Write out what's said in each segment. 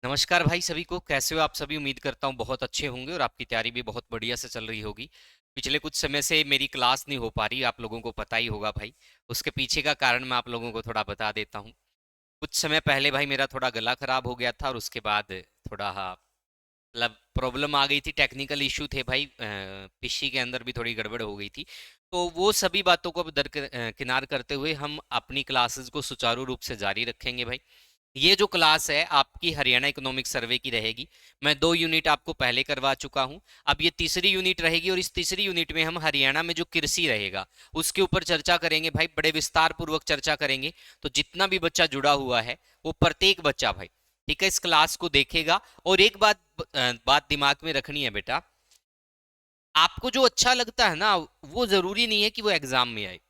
नमस्कार भाई सभी को। कैसे हो आप सभी? उम्मीद करता हूँ बहुत अच्छे होंगे और आपकी तैयारी भी बहुत बढ़िया से चल रही होगी। पिछले कुछ समय से मेरी क्लास नहीं हो पा रही, आप लोगों को पता ही होगा भाई। उसके पीछे का कारण मैं आप लोगों को थोड़ा बता देता हूँ। कुछ समय पहले भाई मेरा थोड़ा गला खराब हो गया था और उसके बाद थोड़ा हाँ मतलब प्रॉब्लम आ गई थी, टेक्निकल इशू थे भाई। पीसी के अंदर भी थोड़ी गड़बड़ हो गई थी। तो वो सभी बातों को अब किनार करते हुए हम अपनी क्लासेस को सुचारू रूप से जारी रखेंगे भाई। ये जो क्लास है आपकी हरियाणा इकोनॉमिक सर्वे की रहेगी। मैं 2 यूनिट आपको पहले करवा चुका हूँ। अब ये तीसरी यूनिट रहेगी और इस तीसरी यूनिट में हम हरियाणा में जो कृषि रहेगा उसके ऊपर चर्चा करेंगे भाई, बड़े विस्तार पूर्वक चर्चा करेंगे। तो जितना भी बच्चा जुड़ा हुआ है वो प्रत्येक बच्चा भाई, ठीक है, इस क्लास को देखेगा। और एक बात दिमाग में रखनी है बेटा, आपको जो अच्छा लगता है ना वो जरूरी नहीं है कि वो एग्जाम में आए।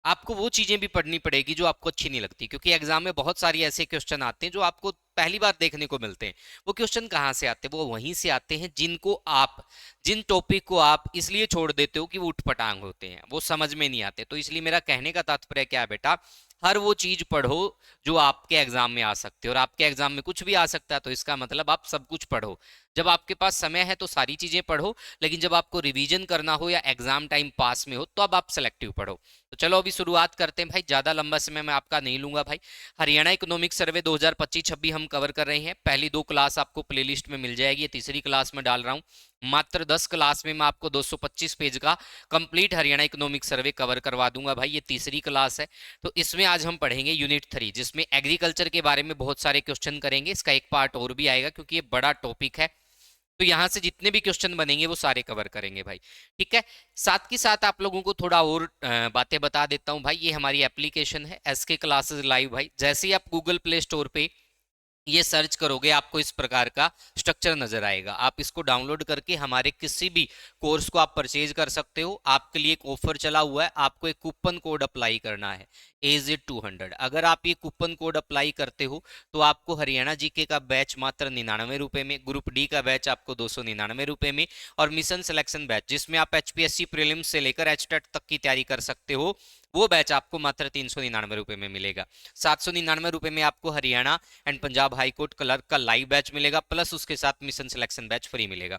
आपको वो चीजें भी पढ़नी पड़ेगी जो आपको अच्छी नहीं लगती, क्योंकि एग्जाम में बहुत सारी ऐसे क्वेश्चन आते हैं जो आपको पहली बार देखने को मिलते हैं। वो क्वेश्चन कहाँ से आते हैं? वो वहीं से आते हैं जिन टॉपिक को आप इसलिए छोड़ देते हो कि वो उठपटांग होते हैं, वो समझ में नहीं आते। तो इसलिए मेरा कहने का तात्पर्य क्या है बेटा, हर वो चीज पढ़ो जो आपके एग्जाम में आ सकते हो। और आपके एग्जाम में कुछ भी आ सकता है तो इसका मतलब आप सब कुछ पढ़ो। जब आपके पास समय है तो सारी चीजें पढ़ो, लेकिन जब आपको रिवीजन करना हो या एग्जाम टाइम पास में हो तो अब आप सेलेक्टिव पढ़ो। तो चलो अभी शुरुआत करते हैं भाई, ज्यादा लंबा समय मैं आपका नहीं लूंगा भाई। हरियाणा इकोनॉमिक सर्वे 2025-26 हम कवर कर रहे हैं। पहली 2 क्लास आपको प्लेलिस्ट में मिल जाएगी, ये तीसरी क्लास में डाल रहा हूँ। मात्र 10 क्लास में मैं आपको 225 पेज का complete Haryana economic survey cover करवा दूंगा भाई। ये तीसरी क्लास है। तो इसमें आज हम पढ़ेंगे यूनिट 3, जिसमें एग्रीकल्चर के बारे में बहुत सारे क्वेश्चन करेंगे। इसका एक पार्ट और भी आएगा क्योंकि ये बड़ा टॉपिक है। तो यहाँ से जितने भी क्वेश्चन बनेंगे वो सारे कवर करेंगे भाई, ठीक है। साथ के साथ आप लोगों को थोड़ा और बातें बता देता हूँ भाई। ये हमारी एप्लीकेशन है एसके क्लासेस लाइव भाई। जैसे ही आप गूगल प्ले स्टोर पे ये सर्च करोगे आपको इस प्रकार का स्ट्रक्चर नजर आएगा। आप इसको डाउनलोड करके हमारे किसी भी कोर्स को आप परचेज कर सकते हो। आपके लिए एक ऑफर चला हुआ है, आपको एक कूपन कोड अप्लाई करना है, AZ200। अगर आप ये कूपन कोड अप्लाई करते हो तो आपको हरियाणा जीके का बैच मात्र 99 रुपए में, ग्रुप डी का बैच आपको 299 रुपए में, और मिशन सिलेक्शन बैच जिसमें आप HPSC प्रीलिम्स से लेकर HTET तक की तैयारी कर सकते हो, वो बैच आपको मात्र 399 रुपए में मिलेगा। 799 रुपए में आपको Haryana and Punjab high court clerk का लाइव बैच मिलेगा, प्लस उसके साथ मिशन सिलेक्शन बैच फ्री मिलेगा।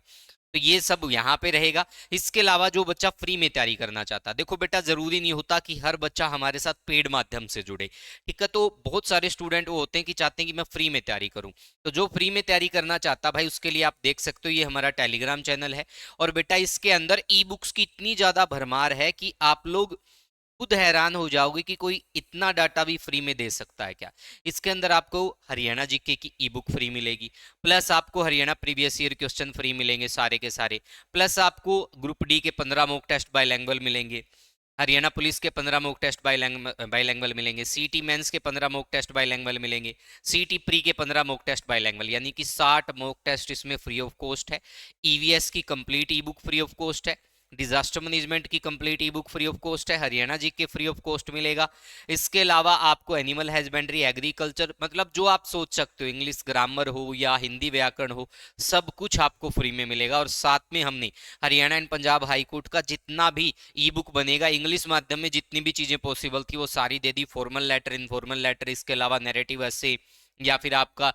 तो ये सब यहाँ पे रहेगा। इसके अलावा जो बच्चा फ्री में तैयारी करना चाहता है, देखो बेटा जरूरी नहीं होता कि हर बच्चा हमारे साथ पेड माध्यम से जुड़े, ठीक है। तो बहुत सारे स्टूडेंट वो होते हैं कि चाहते हैं कि मैं फ्री में तैयारी करूं। तो जो फ्री में तैयारी करना चाहता भाई उसके लिए आप देख सकते हो, ये हमारा टेलीग्राम चैनल है। और बेटा इसके अंदर ई बुक्स की इतनी ज्यादा भरमार है कि आप लोग खुद हैरान हो जाओगे कि कोई इतना डाटा भी फ्री में दे सकता है क्या। इसके अंदर आपको हरियाणा जीके की ई बुक फ्री मिलेगी, प्लस आपको Haryana previous year question free मिलेंगे सारे के सारे, प्लस आपको ग्रुप डी के 15 मॉक टेस्ट बाईलैंग्वेज मिलेंगे, हरियाणा पुलिस के 15 मॉक टेस्ट बाईलैंग्वेज मिलेंगे, सीटी मेंस के 15 मॉक टेस्ट बाईलैंग्वेज मिलेंगे, सीटी प्री के 15 मॉक टेस्ट बाईलैंग्वेज, यानी कि 60 मॉक टेस्ट इसमें फ्री ऑफ कॉस्ट है। ईवीएस की complete E book free of cost है। डिजास्टर मैनेजमेंट की complete E book free of cost है। हरियाणा जी के फ्री ऑफ कॉस्ट मिलेगा। इसके अलावा आपको एनिमल हस्बेंड्री, एग्रीकल्चर, मतलब जो आप सोच सकते हो, इंग्लिश ग्रामर हो या हिंदी व्याकरण हो, सब कुछ आपको फ्री में मिलेगा। और साथ में हमने Haryana and Punjab high court का जितना भी ई बुक बनेगा इंग्लिश माध्यम में, जितनी भी चीजें पॉसिबल थी वो सारी दे दी। फॉर्मल लेटर, इनफॉर्मल लेटर, इसके अलावा नैरेटिव ऐसे या फिर आपका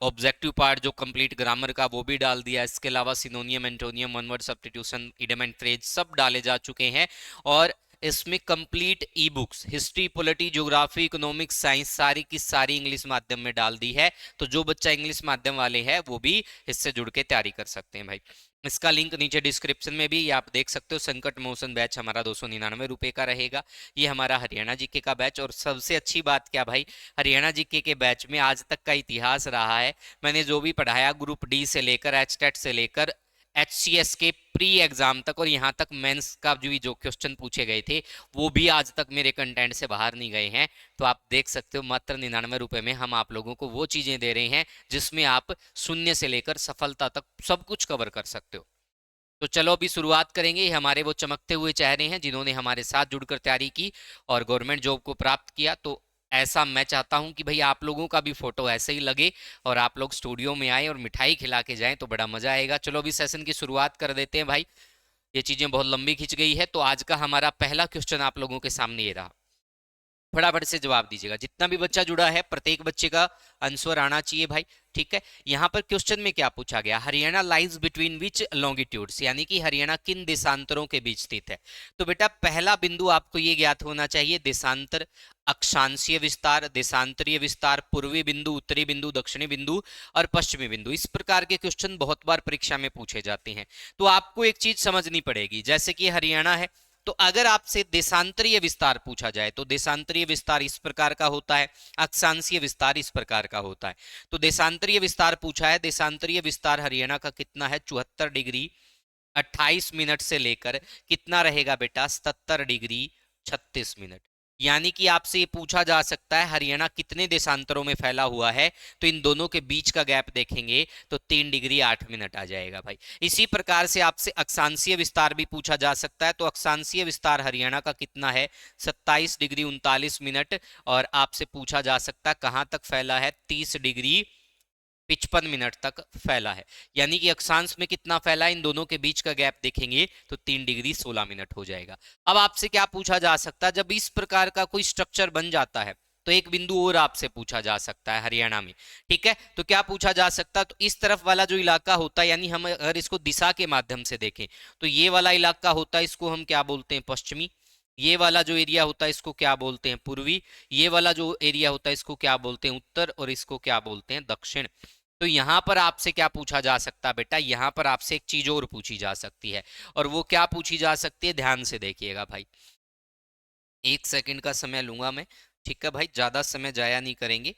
ऑब्जेक्टिव पार्ट जो कंप्लीट ग्रामर का वो भी डाल दिया। इसके अलावा सिनोनियम, antonym, one word substitution, idiom and phrase सब डाले जा चुके हैं। और इसमें complete e books history, polity, geography, economics, science सारी की सारी इंग्लिश माध्यम में डाल दी है। तो जो बच्चा इंग्लिश माध्यम वाले हैं वो भी इससे जुड़ के तैयारी कर सकते हैं भाई। इसका लिंक नीचे डिस्क्रिप्शन में भी ये आप देख सकते हो। संकट मोशन बैच हमारा 299 रुपए का रहेगा। ये हमारा हरियाणा जीके का बैच। और सबसे अच्छी बात क्या भाई, हरियाणा जीके के बैच में आज तक का इतिहास रहा है, मैंने जो भी पढ़ाया ग्रुप डी से लेकर HTET से लेकर HCS के प्री एग्जाम तक, और यहाँ तक मेंस का जो क्वेश्चन पूछे गए थे वो भी आज तक मेरे कंटेंट से बाहर नहीं गए हैं। तो आप देख सकते हो मात्र 99 रुपए में हम आप लोगों को वो चीजें दे रहे हैं जिसमें आप शून्य से लेकर सफलता तक सब कुछ कवर कर सकते हो। तो चलो अभी शुरुआत करेंगे। ये हमारे वो चमकते हुए चेहरे हैं जिन्होंने हमारे साथ जुड़कर तैयारी की और गवर्नमेंट जॉब को प्राप्त किया। तो ऐसा मैं चाहता हूं कि भाई आप लोगों का भी फोटो ऐसे ही लगे और आप लोग स्टूडियो में आए और मिठाई खिला के जाएं तो बड़ा मजा आएगा। चलो अभी सेशन की शुरुआत कर देते हैं भाई। ये चीजें बहुत लंबी खिंच गई है। तो आज का हमारा पहला क्वेश्चन आप लोगों के सामने ये रहा। फटाफट से जवाब दीजिएगा, जितना भी बच्चा जुड़ा है प्रत्येक बच्चे का आंसर आना चाहिए भाई। ठीक है, यहाँ पर क्वेश्चन में क्या पूछा गया, Haryana lies between which longitudes, यानी कि हरियाणा किन देशांतरों के बीच स्थित है। तो बेटा पहला बिंदु आपको ये ज्ञात होना चाहिए, देशांतर, अक्षांशीय विस्तार, देशांतरीय विस्तार, पूर्वी बिंदु, उत्तरी बिंदु, दक्षिणी बिंदु और पश्चिमी बिंदु। इस प्रकार के क्वेश्चन बहुत बार परीक्षा में पूछे जाते हैं। तो आपको एक चीज समझनी पड़ेगी, जैसे कि हरियाणा है, तो अगर आपसे देशांतरीय विस्तार पूछा जाए तो देशांतरीय विस्तार इस प्रकार का होता है, अक्षांशीय विस्तार इस प्रकार का होता है। तो देशांतरीय विस्तार पूछा है, देशांतरीय विस्तार हरियाणा का कितना है, 74 डिग्री 28 मिनट से लेकर कितना रहेगा बेटा, 77 डिग्री 36 मिनट। यानी कि आपसे ये पूछा जा सकता है हरियाणा कितने देशांतरों में फैला हुआ है, तो इन दोनों के बीच का गैप देखेंगे तो 3 डिग्री 8 मिनट आ जाएगा भाई। इसी प्रकार से आपसे अक्षांशीय विस्तार भी पूछा जा सकता है, तो अक्षांशीय विस्तार हरियाणा का कितना है, 27 डिग्री 39 मिनट। और आपसे पूछा जा सकता है कहां तक फैला है, 30 डिग्री 55 मिनट तक फैला है। यानी कि अक्षांश में कितना फैला है, इन दोनों के बीच का गैप देखेंगे तो 3 डिग्री 16 मिनट हो जाएगा। अब आपसे क्या पूछा जा सकता है, जब इस प्रकार का कोई स्ट्रक्चर बन जाता है तो एक बिंदु और आपसे पूछा जा सकता है हरियाणा में। ठीक है, तो क्या पूछा जा सकता है, तो इस तरफ वाला जो इलाका होता है, यानी हम अगर इसको दिशा के माध्यम से देखें तो ये वाला इलाका होता है, इसको हम क्या बोलते हैं, पश्चिमी। ये वाला जो एरिया होता है इसको क्या बोलते हैं, पूर्वी। ये वाला जो एरिया होता है इसको क्या बोलते हैं, उत्तर। और इसको क्या बोलते हैं, दक्षिण। तो यहां पर आपसे क्या पूछा जा सकता है बेटा, यहां पर आपसे एक चीज और पूछी जा सकती है, और वो क्या पूछी जा सकती है, ध्यान से देखिएगा भाई। 1 सेकंड का समय लूंगा मैं, ठीक है भाई, ज्यादा समय जाया नहीं करेंगे।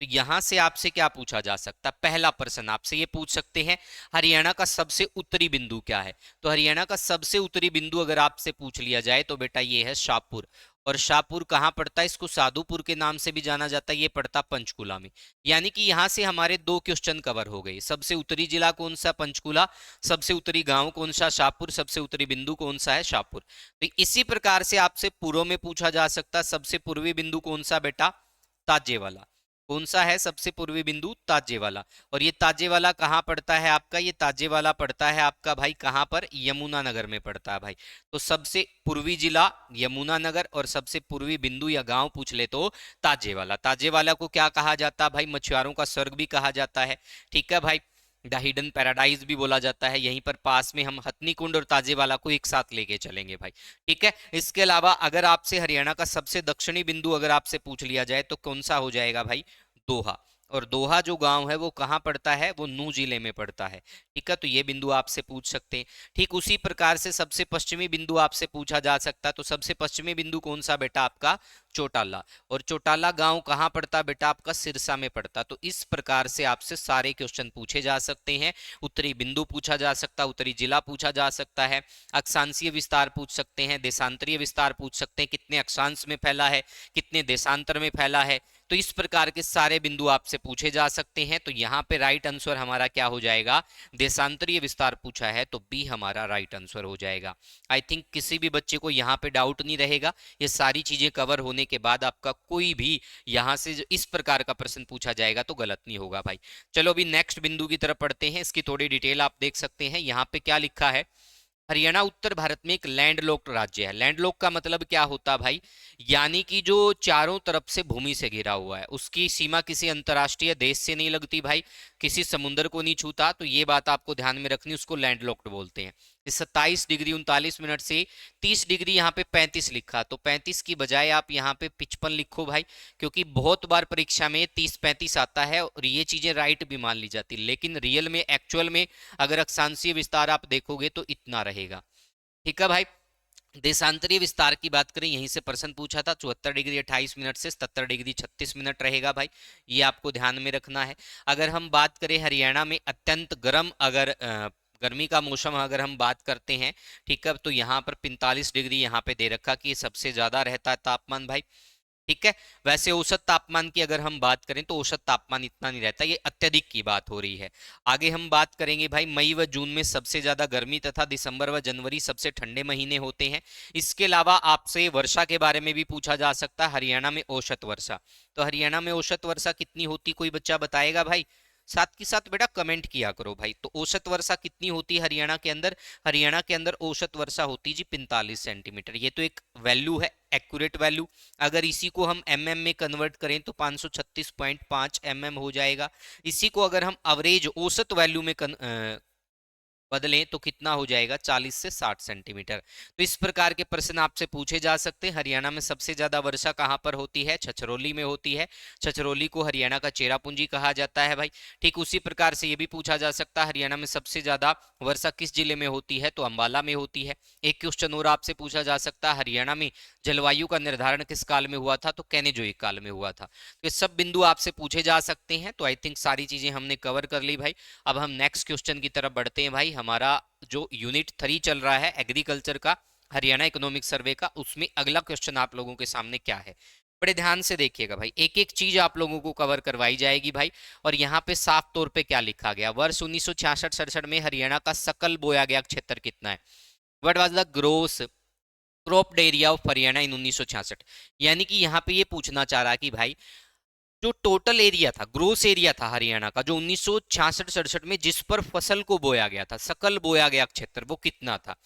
तो यहां से आपसे क्या पूछा जा सकता है, पहला प्रश्न आपसे ये पूछ सकते हैं, हरियाणा का सबसे उत्तरी बिंदु क्या है। तो हरियाणा का सबसे उत्तरी बिंदु अगर आपसे पूछ लिया जाए तो बेटा ये है शाहपुर। और शाहपुर कहाँ पड़ता है, इसको साधुपुर के नाम से भी जाना जाता है, ये पड़ता पंचकुला में। यानी कि यहां से हमारे 2 क्वेश्चन कवर हो गए, सबसे उत्तरी जिला कौन सा, पंचकुला। सबसे उत्तरी गांव कौन सा, शाहपुर। सबसे उत्तरी बिंदु कौन सा है, शाहपुर। तो इसी प्रकार से आपसे पूर्व में पूछा जा सकता है, सबसे पूर्वी बिंदु कौन सा बेटा, ताजे वाला। कौन सा है सबसे पूर्वी बिंदु, ताजे वाला। और ये ताजे वाला कहाँ पड़ता है आपका, ये ताजे वाला पड़ता है आपका भाई कहाँ पर, यमुनानगर में पड़ता है भाई। तो सबसे पूर्वी जिला यमुनानगर, और सबसे पूर्वी बिंदु या गांव पूछ ले तो ताजे वाला। ताजे वाला को क्या कहा जाता है भाई, मछुआरों का स्वर्ग भी कहा जाता है। ठीक है भाई, द हिडन पैराडाइज भी बोला जाता है। यहीं पर पास में हम हथनी कुंड और ताजेवाला को एक साथ लेके चलेंगे भाई। ठीक है, इसके अलावा अगर आपसे हरियाणा का सबसे दक्षिणी बिंदु अगर आपसे पूछ लिया जाए तो कौन सा हो जाएगा भाई, दोहा। और दोहा जो गांव है वो कहाँ पड़ता है, वो नू जिले में पड़ता है। ठीक है, तो ये बिंदु आपसे पूछ सकते हैं। ठीक उसी प्रकार से सबसे पश्चिमी बिंदु आपसे पूछा जा सकता है, तो सबसे पश्चिमी बिंदु कौन सा बेटा आपका, चौटाला। और चौटाला गांव कहाँ पड़ता बेटा आपका, सिरसा में पड़ता। तो इस प्रकार से आपसे सारे क्वेश्चन पूछे जा सकते हैं। उत्तरी बिंदु पूछा जा सकता है, उत्तरी जिला पूछा जा सकता है, अक्षांशीय विस्तार पूछ सकते हैं, देशांतरीय विस्तार पूछ सकते हैं, कितने अक्षांश में फैला है, कितने देशांतर में फैला है। तो इस प्रकार के सारे बिंदु आपसे पूछे जा सकते हैं। तो यहाँ पे राइट आंसर हमारा क्या हो जाएगा, देशांतरीय विस्तार पूछा है तो बी हमारा राइट आंसर हो जाएगा। आई थिंक किसी भी बच्चे को यहाँ पे डाउट नहीं रहेगा। ये सारी चीजें कवर होने के बाद आपका कोई भी यहाँ से जो इस प्रकार का प्रश्न पूछा जाएगा तो गलत नहीं होगा भाई। चलो अभी नेक्स्ट बिंदु की तरफ पढ़ते हैं, इसकी थोड़ी डिटेल आप देख सकते हैं। यहाँ पे क्या लिखा है, हरियाणा उत्तर भारत में एक लैंडलॉक्ड राज्य है। लैंडलॉक का मतलब क्या होता है भाई, यानी कि जो चारों तरफ से भूमि से घिरा हुआ है, उसकी सीमा किसी अंतर्राष्ट्रीय देश से नहीं लगती भाई, किसी समुद्र को नहीं छूता। तो ये बात आपको ध्यान में रखनी, उसको लैंडलॉक्ड बोलते हैं। 27 डिग्री 39 मिनट से 30 डिग्री, यहाँ पे 35 लिखा, तो 35 की बजाय आप यहाँ पे 55 लिखो भाई, क्योंकि बहुत बार परीक्षा में 30-35 आता है और ये चीजें राइट भी मान ली जाती, लेकिन रियल में एक्चुअल में अगर अक्षांशीय विस्तार आप देखोगे तो इतना रहेगा। ठीक है भाई, देशांतरीय विस्तार की बात करें, यहीं से प्रश्न पूछा था, 74 डिग्री 28 मिनट से 77 डिग्री 36 मिनट रहेगा भाई, ये आपको ध्यान में रखना है। अगर हम बात करें हरियाणा में अत्यंत गर्म, अगर गर्मी का मौसम अगर हम बात करते हैं, ठीक है, तो यहाँ पर 45 डिग्री यहाँ पे दे रखा कि सबसे ज्यादा रहता है तापमान भाई। ठीक है, वैसे औसत तापमान की अगर हम बात करें तो औसत तापमान इतना नहीं रहता, ये अत्यधिक की बात हो रही है। आगे हम बात करेंगे भाई, मई व जून में सबसे ज्यादा गर्मी तथा दिसंबर व जनवरी सबसे ठंडे महीने होते हैं। इसके अलावा आपसे वर्षा के बारे में भी पूछा जा सकता है, हरियाणा में औसत वर्षा। तो हरियाणा में औसत वर्षा कितनी होती, कोई बच्चा बताएगा भाई, साथ के साथ बेटा कमेंट किया करो भाई। तो औसत वर्षा कितनी होती है हरियाणा के अंदर? हरियाणा के अंदर औसत वर्षा होती जी 45 सेंटीमीटर। ये तो एक वैल्यू है, एक्यूरेट वैल्यू। अगर इसी को हम एमएम में कन्वर्ट करें तो 536.5 एमएम हो जाएगा। इसी को अगर हम एवरेज औसत वैल्यू में बदलें तो कितना हो जाएगा? 40 से 60 सेंटीमीटर। तो इस प्रकार के प्रश्न आपसे पूछे जा सकते हैं। हरियाणा में सबसे ज्यादा वर्षा कहां पर होती है? छछरौली में होती है। छछरौली को हरियाणा का चेरापूंजी कहा जाता है भाई। ठीक उसी प्रकार से ये भी पूछा जा सकता है हरियाणा में सबसे ज्यादा वर्षा किस जिले में होती है? तो अंबाला में होती है। एक क्वेश्चन और आपसे पूछा जा सकता है हरियाणा में जलवायु का निर्धारण किस काल में हुआ था? तो कैनेजोइक काल में हुआ था। तो ये सब बिंदु आपसे पूछे जा सकते हैं। तो आई थिंक सारी चीजें हमने कवर कर ली भाई। अब हम नेक्स्ट क्वेश्चन की तरफ बढ़ते हैं भाई। हमारा जो यूनिट 3 चल रहा है एग्रीकल्चर का, हरियाणा इकोनॉमिक सर्वे का, उसमें अगला क्वेश्चन आप लोगों के सामने क्या है? बड़े ध्यान से देखिएगा भाई, एक एक चीज आप लोगों को कवर करवाई जाएगी भाई। और यहाँ पे साफ तौर पे क्या लिखा गया? वर्ष 1966-67 में हरियाणा का सकल बोया गया क्षेत्र कितना है? What was the gross cropped area of Haryana in 1966? यानी कि यहाँ पे ये पूछना चाह रहा है कि भाई जो टोटल एरिया था, ग्रोस एरिया था हरियाणा का, जो 1966-67 में जिस पर फसल को बोया गया था, सकल बोया गया क्षेत्र, वो कितना था?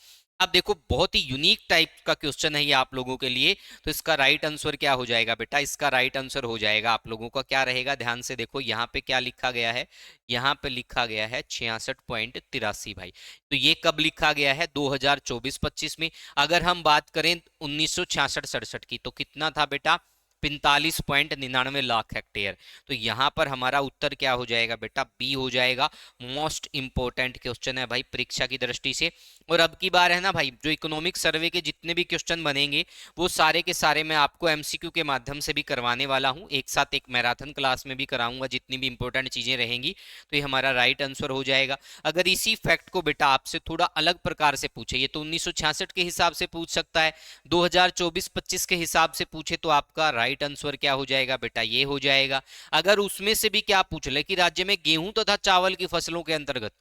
अब देखो बहुत ही यूनिक टाइप का क्वेश्चन है ये आप लोगों के लिए। तो इसका राइट आंसर क्या हो जाएगा बेटा? इसका राइट आंसर हो जाएगा आप लोगों का क्या रहेगा? ध्यान से देखो यहाँ पे क्या लिखा गया है। यहाँ पे लिखा गया है 66.83 भाई। तो ये कब लिखा गया है? 2024-25 में। अगर हम बात करें 1966-67 की तो कितना था बेटा? 45.99 लाख हेक्टेयर। तो यहां पर हमारा उत्तर क्या हो जाएगा बेटा? बी हो जाएगा। मोस्ट इंपोर्टेंट क्वेश्चन है भाई परीक्षा की दृष्टि से। और अब की बार है ना भाई, जो इकोनॉमिक सर्वे के जितने भी क्वेश्चन बनेंगे वो सारे के सारे मैं आपको एमसीक्यू के माध्यम से भी करवाने वाला हूं। एक साथ एक मैराथन क्लास में भी कराऊंगा जितनी भी इंपॉर्टेंट चीजें रहेंगी। तो ये हमारा राइट आंसर हो जाएगा। अगर इसी फैक्ट को बेटा आपसे थोड़ा अलग प्रकार से पूछे, ये तो 1966 के हिसाब से पूछ सकता है, 2024-25 के हिसाब से पूछे तो आपका राइट आंसर क्या हो जाएगा बेटा? ये हो जाएगा। अगर उसमें से भी क्या पूछ ले कि राज्य में गेहूं तथा चावल की फसलों के अंतर्गत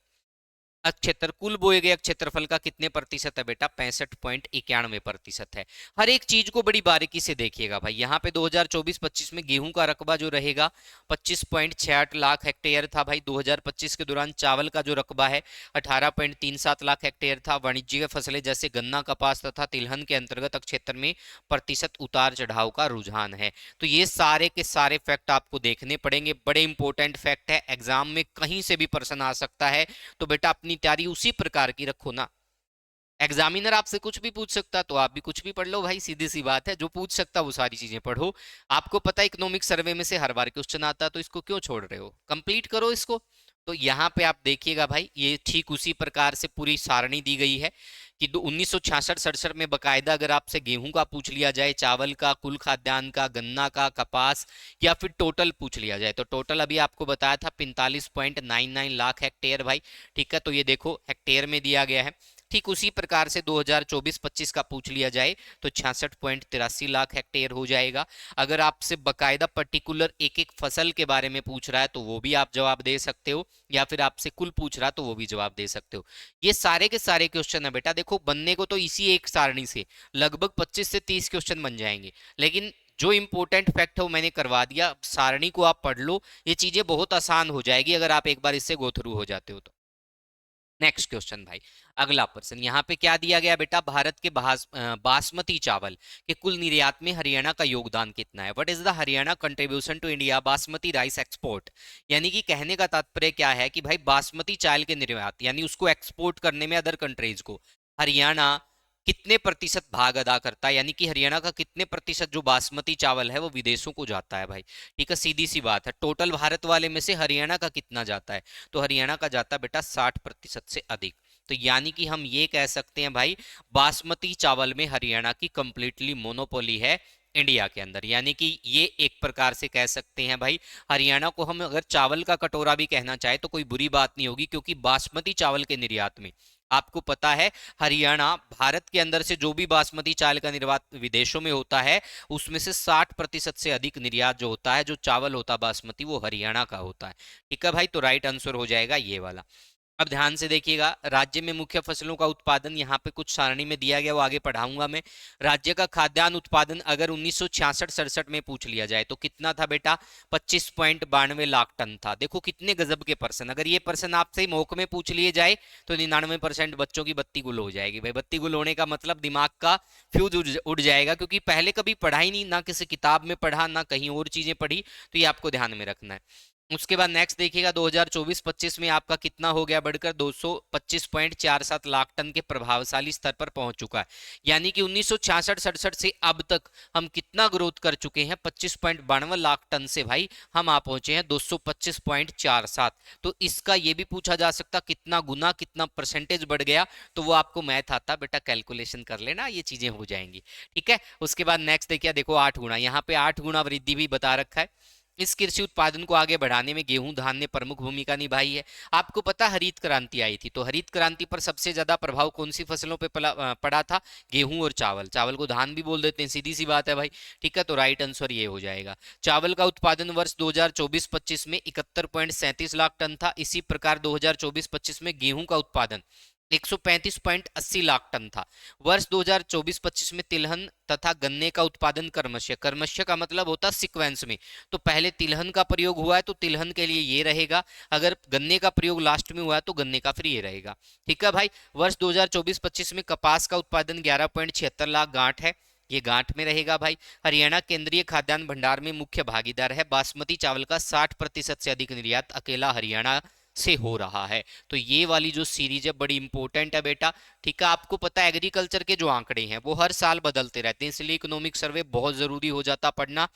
क्षेत्र कुल बोए गए क्षेत्रफल का कितने प्रतिशत है बेटा? 65.91% है। हर एक चीज को बड़ी बारीकी से देखिएगा भाई। यहाँ पे 2024-25 में गेहूं का रकबा जो रहेगा 25.68 लाख हेक्टेयर था भाई। 2025 के दौरान चावल का जो रकबा है 18.37 लाख हेक्टेयर था। वाणिज्यिक फसलें जैसे गन्ना, कपास तथा तिलहन के अंतर्गत क्षेत्र में प्रतिशत उतार चढ़ाव का रुझान है। तो ये सारे के सारे फैक्ट आपको देखने पड़ेंगे। बड़े इंपॉर्टेंट फैक्ट है, एग्जाम में कहीं से भी प्रश्न आ सकता है। तो बेटा अपनी तैयारी उसी प्रकार की रखो ना। एग्जामिनर आपसे कुछ भी पूछ सकता तो आप भी कुछ भी पढ़ लो भाई, सीधी सी बात है। जो पूछ सकता वो सारी चीजें पढ़ो। आपको पता है इकोनॉमिक सर्वे में से हर बार क्वेश्चन आता है, तो इसको क्यों छोड़ रहे हो? कंप्लीट करो इसको। तो यहाँ पे आप देखिएगा भाई, ये ठीक उसी प्रकार से पूरी सारणी दी गई है कि 1966-67 में बकायदा अगर आपसे गेहूं का पूछ लिया जाए, चावल का, कुल खाद्यान्न का, गन्ना का, कपास, या फिर टोटल पूछ लिया जाए, तो टोटल अभी आपको बताया था 45.99 लाख हेक्टेयर भाई। ठीक है, तो ये देखो हेक्टेयर में दिया गया है। ठीक उसी प्रकार से 2024-25 का पूछ लिया जाए तो 66.83 लाख हेक्टेयर हो जाएगा। अगर आपसे बकायदा पर्टिकुलर एक एक फसल के बारे में पूछ रहा है तो वो भी आप जवाब दे सकते हो, या फिर आपसे कुल पूछ रहा है तो वो भी जवाब दे सकते हो। ये सारे के सारे क्वेश्चन है बेटा, देखो बनने को तो इसी एक सारणी से लगभग 25 से 30 क्वेश्चन बन जाएंगे, लेकिन जो इंपॉर्टेंट फैक्ट है वो मैंने करवा दिया। सारणी को आप पढ़ लो, ये चीजें बहुत आसान हो जाएगी अगर आप एक बार इससे गो थ्रू हो जाते हो तो। नेक्स्ट क्वेश्चन भाई, अगला प्रश्न यहाँ पे क्या दिया गया बेटा? भारत के बासमती चावल के कुल निर्यात में हरियाणा का योगदान कितना है? What is the Haryana contribution to India basmati rice export? यानी कि कहने का तात्पर्य क्या है कि भाई बासमती चावल के निर्यात यानी उसको एक्सपोर्ट करने में अदर कंट्रीज को हरियाणा कितने प्रतिशत भाग अदा करता है, यानी कि हरियाणा का कितने प्रतिशत जो बासमती चावल है वो विदेशों को जाता है भाई। ठीक है, सीधी सी बात है। टोटल भारत वाले में से हरियाणा का कितना जाता है? तो हरियाणा का जाता है बेटा 60% से अधिक। तो यानी कि हम ये कह सकते हैं भाई बासमती चावल में हरियाणा की कंप्लीटली मोनोपोली है इंडिया के अंदर। यानी कि ये एक प्रकार से कह सकते हैं भाई हरियाणा को हम अगर चावल का कटोरा भी कहना चाहे तो कोई बुरी बात नहीं होगी, क्योंकि बासमती चावल के निर्यात में आपको पता है हरियाणा भारत के अंदर से जो भी बासमती चावल का निर्यात विदेशों में होता है उसमें से 60% से अधिक निर्यात जो होता है, जो चावल होता है बासमती, वो हरियाणा का होता है। ठीक है भाई, तो राइट आंसर हो जाएगा ये वाला। अब ध्यान से देखिएगा, राज्य में मुख्य फसलों का उत्पादन यहाँ पे कुछ सारणी में दिया गया, वो आगे पढ़ाऊंगा मैं। राज्य का खाद्यान्न उत्पादन अगर 1966-67 में पूछ लिया जाए तो कितना था बेटा? 25.92 लाख टन था। देखो कितने गजब के पर्सन, अगर ये पर्सन आपसे मौके में पूछ लिए जाए तो 99% बच्चों की बत्ती गुल हो जाएगी भाई। बत्ती गुल होने का मतलब दिमाग का फ्यूज उड़ जाएगा, क्योंकि पहले कभी पढ़ा ही नहीं, ना किसी किताब में पढ़ा, ना कहीं और चीजें पढ़ी। तो ये आपको ध्यान में रखना है। उसके बाद नेक्स्ट देखिएगा, 2024-25 में आपका कितना हो गया बढ़कर? 225.47 लाख टन के प्रभावशाली स्तर पर पहुंच चुका है। यानी कि 1966-67 से अब तक हम कितना ग्रोथ कर चुके हैं? 25.92 लाख टन से भाई हम आ पहुंचे हैं 225.47। तो इसका ये भी पूछा जा सकता कितना गुना, कितना परसेंटेज बढ़ गया। तो वो आपको मैथ आता बेटा, कैलकुलेशन कर लेना, ये चीजें हो जाएंगी। ठीक है। उसके बाद नेक्स्ट देखिए, देखो 8 गुना, यहाँ पे 8 गुना वृद्धि भी बता रखा है। इस कृषि उत्पादन को आगे बढ़ाने में गेहूं धान ने प्रमुख भूमिका निभाई है। आपको पता हरित क्रांति आई थी, तो हरित क्रांति पर सबसे ज्यादा प्रभाव कौन सी फसलों पे पड़ा था? गेहूं और चावल। चावल को धान भी बोल देते हैं, सीधी सी बात है भाई। ठीक है, तो राइट आंसर ये हो जाएगा। चावल का उत्पादन वर्ष 2024-25 में 71.37 लाख टन था। इसी प्रकार 2024-25 में गेहूं का उत्पादन 135.80 लाख टन था। वर्ष 2024-25 में तिलहन तथा गन्ने का उत्पादन क्रमशः, क्रमशः का मतलब होता सीक्वेंस में, तो पहले तिलहन का प्रयोग हुआ है तो तिलहन के लिए ये रहेगा, अगर गन्ने का प्रयोग लास्ट में हुआ है तो गन्ने का फिर ये रहेगा। ठीक है भाई। वर्ष 2024-25 में कपास का उत्पादन 11.76 लाख गांठ है, ये गांठ में रहेगा भाई। हरियाणा केंद्रीय खाद्यान्न भंडार में मुख्य भागीदार है। बासमती चावल का 60% से अधिक निर्यात अकेला हरियाणा से हो रहा है। तो ये वाली जो सीरीज है बड़ी इंपॉर्टेंट है बेटा। ठीक है, आपको पता है एग्रीकल्चर के जो आंकड़े हैं वो हर साल बदलते रहते हैं, इसलिए इकोनॉमिक सर्वे बहुत जरूरी हो जाता पढ़ना।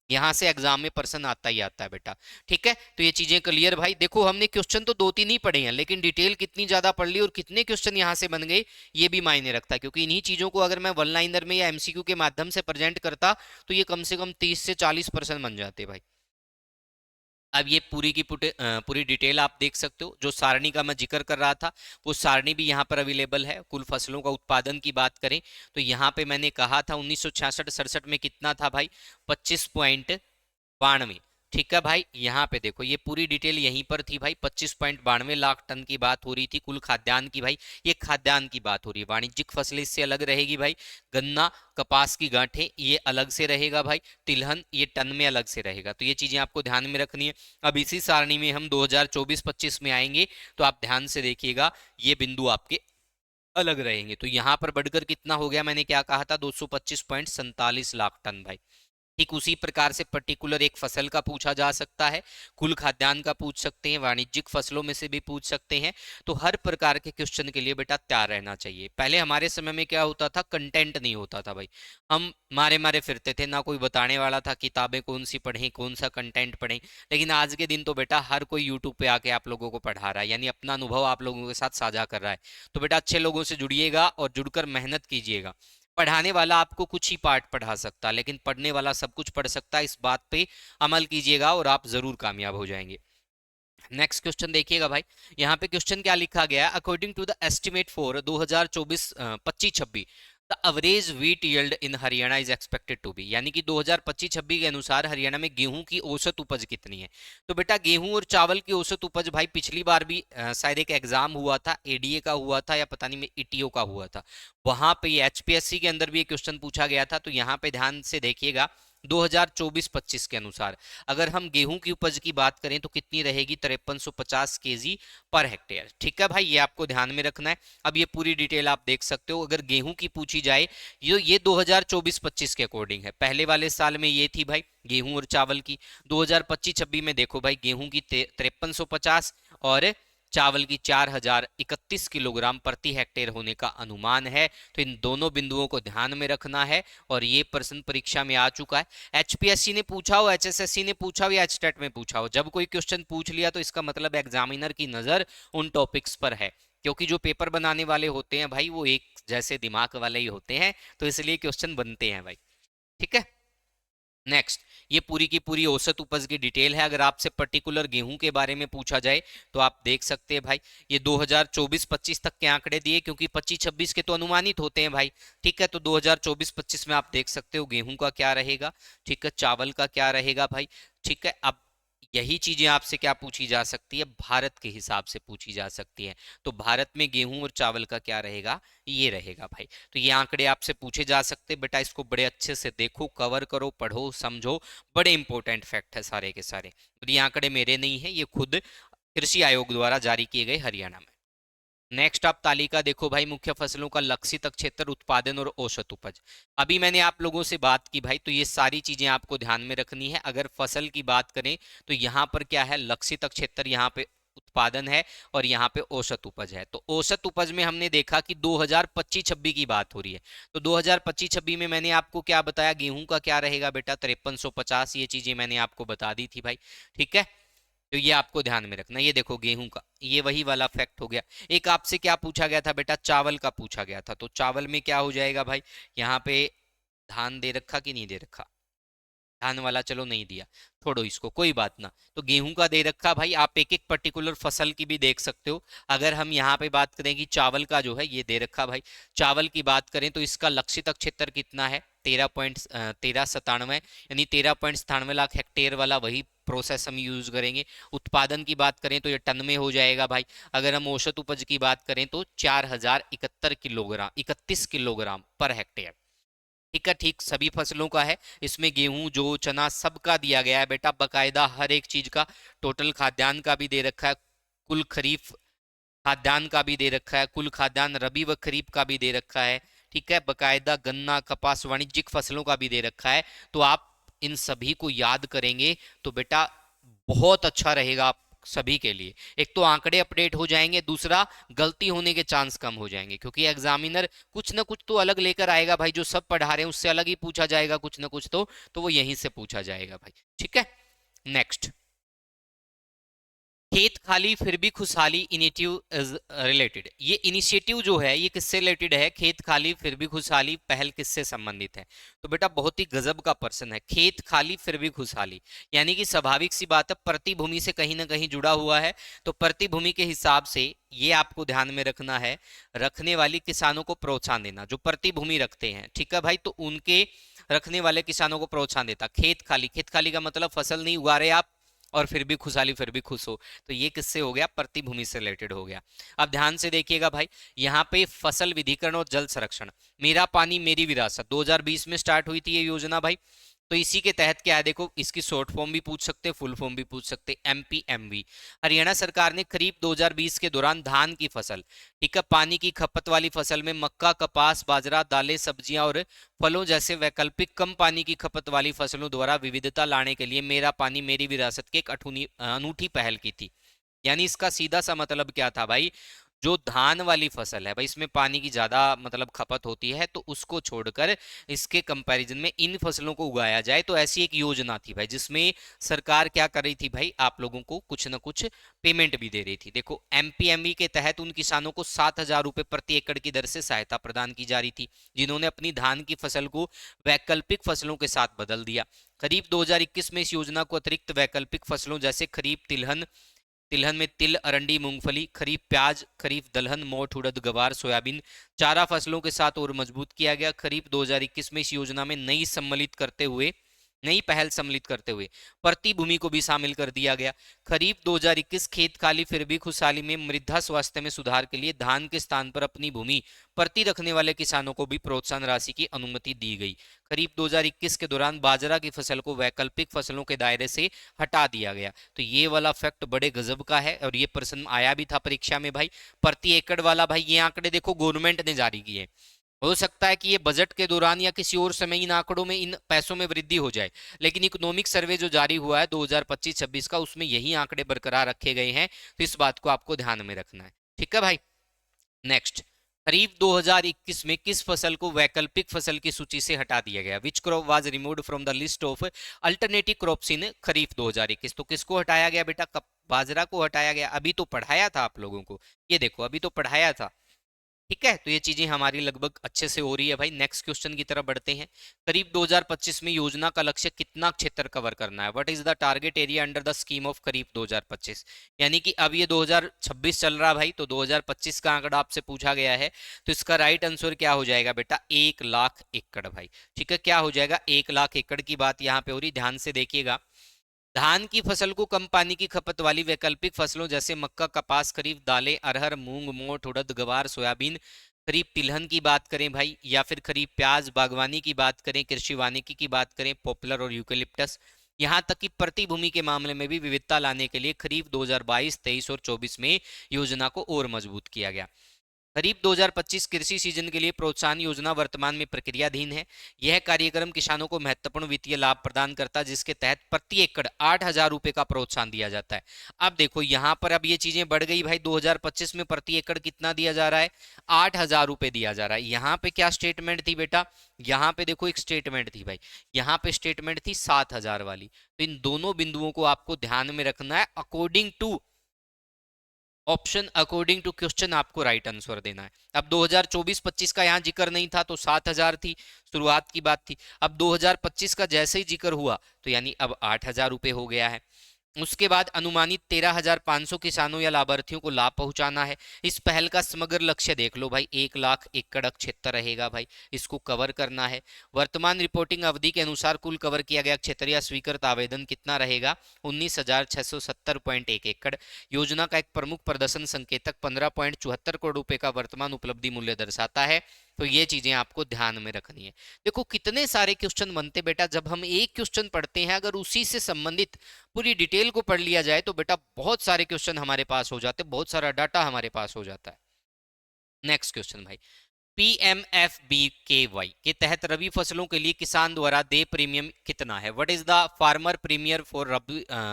यहां से एग्जाम में पर्सन आता ही आता है बेटा। ठीक है, तो ये चीजें क्लियर भाई। देखो हमने क्वेश्चन तो 2-3 ही पढ़े हैं, लेकिन डिटेल कितनी ज्यादा पढ़ ली और कितने क्वेश्चन यहां से बन गए ये भी मायने रखता है, क्योंकि इन्हीं चीजों को अगर मैं वन लाइनर में या एमसीक्यू के माध्यम से प्रेजेंट करता तो ये कम से कम 30 से 40% बन जाते भाई। अब ये पूरी की पूरी डिटेल आप देख सकते हो। जो सारणी का मैं जिक्र कर रहा था वो सारणी भी यहाँ पर अवेलेबल है। कुल फसलों का उत्पादन की बात करें तो यहाँ पे मैंने कहा था 1966-67 में कितना था भाई? 25.92। ठीक है भाई, यहाँ पे देखो ये पूरी डिटेल यहीं पर थी भाई। 25.92 लाख टन की बात हो रही थी कुल खाद्यान्न की भाई। ये खाद्यान्न की बात हो रही है, वाणिज्यिक फसलें इससे अलग रहेगी भाई। गन्ना, कपास की गांठें ये अलग से रहेगा भाई। तिलहन ये टन में अलग से रहेगा। तो ये चीजें आपको ध्यान में रखनी है। अब इसी सारणी में हम 2024-25 में आएंगे तो आप ध्यान से देखिएगा, ये बिंदु आपके अलग रहेंगे। तो यहां पर बढ़कर कितना हो गया? मैंने क्या कहा था? 225.47 लाख टन भाई। ठीक उसी प्रकार से पर्टिकुलर एक फसल का पूछा जा सकता है, कुल खाद्यान्न का पूछ सकते हैं, वाणिज्यिक फसलों में से भी पूछ सकते हैं। तो हर प्रकार के क्वेश्चन के लिए बेटा तैयार रहना चाहिए। पहले हमारे समय में क्या होता था? कंटेंट नहीं होता था भाई, हम मारे मारे फिरते थे, ना कोई बताने वाला था किताबें कौन सी पढ़ें, कौन सा कंटेंट पढ़ें। लेकिन आज के दिन तो बेटा हर कोई यूट्यूब पे आके आप लोगों को पढ़ा रहा है, यानी अपना अनुभव आप लोगों के साथ साझा कर रहा है। तो बेटा अच्छे लोगों से जुड़िएगा और जुड़कर मेहनत कीजिएगा। पढ़ाने वाला आपको कुछ ही पार्ट पढ़ा सकता है, लेकिन पढ़ने वाला सब कुछ पढ़ सकता है। इस बात पे अमल कीजिएगा और आप जरूर कामयाब हो जाएंगे। नेक्स्ट क्वेश्चन देखिएगा भाई, यहाँ पे क्वेश्चन क्या लिखा गया है? According to the estimate for 2024-25-26 the average wheat yield in Haryana is expected to be, यानी कि 2025-26 के अनुसार हरियाणा में गेहूं की औसत उपज कितनी है? तो बेटा गेहूं और चावल की औसत उपज भाई पिछली बार भी शायद एक एग्जाम हुआ था, एडीए का हुआ था या पता नहीं में ईटीओ का हुआ था, वहां पे एचपीएससी के अंदर भी एक क्वेश्चन पूछा गया था। तो यहाँ पे ध्यान से देखिएगा, 2024-25 के अनुसार अगर हम गेहूं की उपज की बात करें तो कितनी रहेगी? 5350 केजी पर हेक्टेयर। ठीक है भाई, ये आपको ध्यान में रखना है। अब ये पूरी डिटेल आप देख सकते हो। अगर गेहूं की पूछी जाए, ये 2024-25 के अकॉर्डिंग है। पहले वाले साल में ये थी भाई गेहूं और चावल की। 2025-26 में देखो भाई गेहूं की 5350 और चावल की 4031 किलोग्राम प्रति हेक्टेयर होने का अनुमान है। तो इन दोनों बिंदुओं को ध्यान में रखना है। और ये प्रश्न परीक्षा में आ चुका है। एचपीएससी ने पूछा हो, एचएसएससी ने पूछा हो या एचटेट में पूछा हो, जब कोई क्वेश्चन पूछ लिया तो इसका मतलब एग्जामिनर की नजर उन टॉपिक्स पर है, क्योंकि जो पेपर बनाने वाले होते हैं भाई वो एक जैसे दिमाग वाले ही होते हैं, तो इसलिए क्वेश्चन बनते हैं भाई। ठीक है। नेक्स्ट, ये पूरी की पूरी औसत उपज की डिटेल है। अगर आपसे पर्टिकुलर गेहूं के बारे में पूछा जाए तो आप देख सकते हैं भाई, ये 2024-25 तक के आंकड़े दिए, क्योंकि 25-26 के तो अनुमानित होते हैं भाई। ठीक है, तो 2024-25 में आप देख सकते हो गेहूं का क्या रहेगा, ठीक है, चावल का क्या रहेगा भाई। ठीक है, अब यही चीजें आपसे क्या पूछी जा सकती है, भारत के हिसाब से पूछी जा सकती है। तो भारत में गेहूं और चावल का क्या रहेगा, ये रहेगा भाई। तो ये आंकड़े आपसे पूछे जा सकते हैं बेटा, इसको बड़े अच्छे से देखो, कवर करो, पढ़ो, समझो, बड़े इंपॉर्टेंट फैक्ट है सारे के सारे। तो ये आंकड़े मेरे नहीं है, ये खुद कृषि आयोग द्वारा जारी किए गए हरियाणा में। नेक्स्ट आप तालिका देखो भाई, मुख्य फसलों का लक्षित क्षेत्र, उत्पादन और औसत उपज। अभी मैंने आप लोगों से बात की भाई, तो ये सारी चीजें आपको ध्यान में रखनी है। अगर फसल की बात करें तो यहाँ पर क्या है, लक्षित क्षेत्र, यहाँ पे उत्पादन है, और यहाँ पे औसत उपज है। तो औसत उपज में हमने देखा कि 2025-26 की बात हो रही है। तो 2025-26 में मैंने आपको क्या बताया, गेहूं का क्या रहेगा बेटा, 5350, ये चीजें मैंने आपको बता दी थी भाई। ठीक है, तो ये आपको ध्यान में रखना। ये देखो गेहूं का, ये वही वाला फैक्ट हो गया। एक आपसे क्या पूछा गया था बेटा, चावल का पूछा गया था। तो चावल में क्या हो जाएगा भाई, यहाँ पे धान दे रखा कि नहीं दे रखा, धान वाला चलो नहीं दिया, छोड़ो इसको, कोई बात ना। तो गेहूं का दे रखा भाई, आप एक एक पर्टिकुलर फसल की भी देख सकते हो। अगर हम यहाँ पे बात करें कि चावल का जो है ये दे रखा भाई, चावल की बात करें तो इसका लक्षित क्षेत्र कितना है, 13.97, यानी 13.97 लाख हेक्टेयर वाला वही प्रोसेस हम यूज करेंगे। उत्पादन की बात करें तो ये टन में हो जाएगा भाई। अगर हम औसत उपज की बात करें तो 4071 किलोग्राम, 31 किलोग्राम पर हेक्टेयर। ठीक है, ठीक सभी फसलों का है। इसमें गेहूं, जौ, चना सबका दिया गया है बेटा, बकायदा हर एक चीज का। टोटल खाद्यान्न का भी दे रखा है, कुल खरीफ खाद्यान्न का भी दे रखा है, कुल खाद्यान्न रबी व खरीफ का भी दे रखा है। ठीक है, बकायदा गन्ना, कपास, वाणिज्यिक फसलों का भी दे रखा है। तो आप इन सभी को याद करेंगे तो बेटा बहुत अच्छा रहेगा आप सभी के लिए। एक तो आंकड़े अपडेट हो जाएंगे, दूसरा गलती होने के चांस कम हो जाएंगे, क्योंकि एग्जामिनर कुछ ना कुछ तो अलग लेकर आएगा भाई, जो सब पढ़ा रहे हैं उससे अलग ही पूछा जाएगा कुछ ना कुछ, तो वो यहीं से पूछा जाएगा भाई। ठीक है, नेक्स्ट, खेत खाली फिर भी खुशहाली इनिशिएटिव इज रिलेटेड। ये इनिशिएटिव जो है ये किससे रिलेटेड है, खेत खाली फिर भी खुशहाली पहल किससे संबंधित है। तो बेटा बहुत ही गजब का पर्सन है, खेत खाली फिर भी खुशहाली, यानी कि स्वाभाविक सी बात है, प्रतिभूमि से कहीं ना कहीं जुड़ा हुआ है। तो प्रतिभूमि के हिसाब से ये आपको ध्यान में रखना है, रखने वाली किसानों को प्रोत्साहन देना, जो प्रतिभूमि रखते हैं, ठीक है भाई, तो उनके रखने वाले किसानों को प्रोत्साहन देता। खेत खाली, खेत खाली का मतलब फसल नहीं उगा रहे आप और फिर भी खुशहाली, फिर भी खुश हो, तो ये किससे हो गया, प्रतिभूमि से रिलेटेड हो गया। अब ध्यान से देखिएगा भाई, यहाँ पे फसल विधिकरण और जल संरक्षण, मेरा पानी मेरी विरासत 2020 में स्टार्ट हुई थी ये योजना भाई। तो इसी के तहत क्या है, देखो इसकी शॉर्ट फॉर्म भी पूछ सकते, फुल फॉर्म भी पूछ सकते, एमपीएमवी। हरियाणा सरकार ने खरीफ 2020 के दौरान धान की फसल, ठीक है, पानी की खपत वाली फसल में मक्का, कपास, बाजरा, दालें, सब्जियां और फलों जैसे वैकल्पिक कम पानी की खपत वाली फसलों द्वारा विविधता लाने के लिए मेरा पानी मेरी विरासत की एक अनूठी पहल की थी। यानी इसका सीधा सा मतलब क्या था भाई, जो धान वाली फसल है भाई, इसमें पानी की ज्यादा मतलब खपत होती है, तो उसको छोड़कर इसके कंपैरिजन में इन फसलों को उगाया जाए। तो ऐसी एक योजना थी भाई, जिसमें सरकार क्या कर रही थी भाई, आप लोगों को कुछ ना कुछ पेमेंट भी दे रही थी। देखो एमपीएमई के तहत उन किसानों को 7,000 रुपए प्रति एकड़ की दर से सहायता प्रदान की जा रही थी, जिन्होंने अपनी धान की फसल को वैकल्पिक फसलों के साथ बदल दिया। करीब 2021 में इस योजना को अतिरिक्त वैकल्पिक फसलों जैसे खरीफ तिलहन, तिलहन में तिल, अरंडी, मूंगफली, खरीफ प्याज, खरीफ दलहन, मोठ, उड़द, गवार, सोयाबीन, चारा फसलों के साथ और मजबूत किया गया। खरीफ 2021 में इस योजना में नई पहल सम्मिलित करते हुए प्रति भूमि को भी शामिल कर दिया गया। खरीफ 2021 खेत खाली फिर भी खुशहाली में मृदा स्वास्थ्य में सुधार के लिए धान के स्थान पर अपनी भूमि प्रति रखने वाले किसानों को भी प्रोत्साहन राशि की अनुमति दी गई। खरीफ 2021 के दौरान बाजरा की फसल को वैकल्पिक फसलों के दायरे से हटा दिया गया। तो ये वाला फैक्ट बड़े गजब का है, और ये प्रश्न आया भी था परीक्षा में भाई। प्रति एकड़ वाला भाई, ये आंकड़े देखो गवर्नमेंट ने जारी किए, हो सकता है कि ये बजट के दौरान या किसी और समय इन आंकड़ों में, इन पैसों में वृद्धि हो जाए, लेकिन इकोनॉमिक सर्वे जो जारी हुआ है 2025-26 का, उसमें यही आंकड़े बरकरार रखे गए हैं। तो इस बात को आपको ध्यान में रखना है, ठीक है भाई। नेक्स्ट, खरीफ 2021 में किस फसल को वैकल्पिक फसल की सूची से हटा दिया गया, which crop was removed from the list of alternative crops in kharif 2021। तो किसको हटाया गया बेटा, बाजरा को हटाया गया। अभी तो पढ़ाया था आप लोगों को, ये देखो अभी तो पढ़ाया था, ठीक है। तो ये चीजें हमारी लगभग अच्छे से हो रही है भाई। नेक्स्ट क्वेश्चन की तरफ बढ़ते हैं। करीब 2025 में योजना का लक्ष्य कितना क्षेत्र कवर करना है, what is the target area under the scheme of करीब 2025। यानी कि अब ये 2026 चल रहा भाई, तो 2025 का आंकड़ा आपसे पूछा गया है। तो इसका राइट आंसर क्या हो जाएगा बेटा, 1 लाख एकड़ भाई। ठीक है, क्या हो जाएगा, 1 लाख एकड़ की बात यहाँ पे हो रही, ध्यान से देखिएगा। धान की फसल को कम पानी की खपत वाली वैकल्पिक फसलों जैसे मक्का, कपास, खरीफ दालें, अरहर, मूंग, मोठ, उड़द, गवार, सोयाबीन, खरीफ तिलहन की बात करें भाई, या फिर खरीफ प्याज, बागवानी की बात करें, कृषि वानिकी की बात करें, पॉपुलर और यूकेलिप्टस, यहाँ तक कि प्रति भूमि के मामले में भी विविधता लाने के लिए खरीफ 2022, 23 और 24 में योजना को और मजबूत किया गया। खरीफ 2025 कृषि सीजन के लिए प्रोत्साहन योजना वर्तमान में प्रक्रियाधीन है। यह कार्यक्रम किसानों को महत्वपूर्ण वित्तीय लाभ प्रदान करता है, जिसके तहत प्रति एकड़ 8,000 रुपए का प्रोत्साहन दिया जाता है। अब देखो यहाँ पर अब ये चीजें बढ़ गई भाई, 2025 में प्रति एकड़ कितना दिया जा रहा है, 8,000 रुपए दिया जा रहा है। यहाँ पे क्या स्टेटमेंट थी बेटा, यहाँ पे देखो एक स्टेटमेंट थी भाई, यहाँ पे स्टेटमेंट थी 7,000 वाली। तो इन दोनों बिंदुओं को आपको ध्यान में रखना है। According to option, according to question आपको राइट आंसर देना है। अब 2024-25 का यहाँ जिक्र नहीं था तो 7,000 थी, शुरुआत की बात थी। अब 2025 का जैसे ही जिक्र हुआ तो यानी अब 8,000 रुपए हो गया है। उसके बाद अनुमानित 13,500 किसानों या लाभार्थियों को लाभ पहुंचाना है। इस पहल का समग्र लक्ष्य देख लो भाई, 1,00,000 एकड़ क्षेत्र रहेगा भाई, इसको कवर करना है। वर्तमान रिपोर्टिंग अवधि के अनुसार कुल कवर किया गया क्षेत्र या स्वीकृत आवेदन कितना रहेगा, 19,670.1 एकड़। योजना का एक प्रमुख प्रदर्शन संकेतक 15.74 करोड़ रुपए का वर्तमान उपलब्धि मूल्य दर्शाता है। तो ये चीजें आपको ध्यान में रखनी है। देखो कितने सारे क्वेश्चन बनते बेटा, जब हम एक क्वेश्चन पढ़ते हैं अगर उसी से संबंधित पूरी डिटेल को पढ़ लिया जाए तो बेटा बहुत सारे क्वेश्चन हमारे पास हो जाते, बहुत सारा डाटा हमारे पास हो जाता है। नेक्स्ट क्वेश्चन भाई, PMFBKY के तहत रबी फसलों के लिए किसान द्वारा देय प्रीमियम कितना है? What is the farmer premier for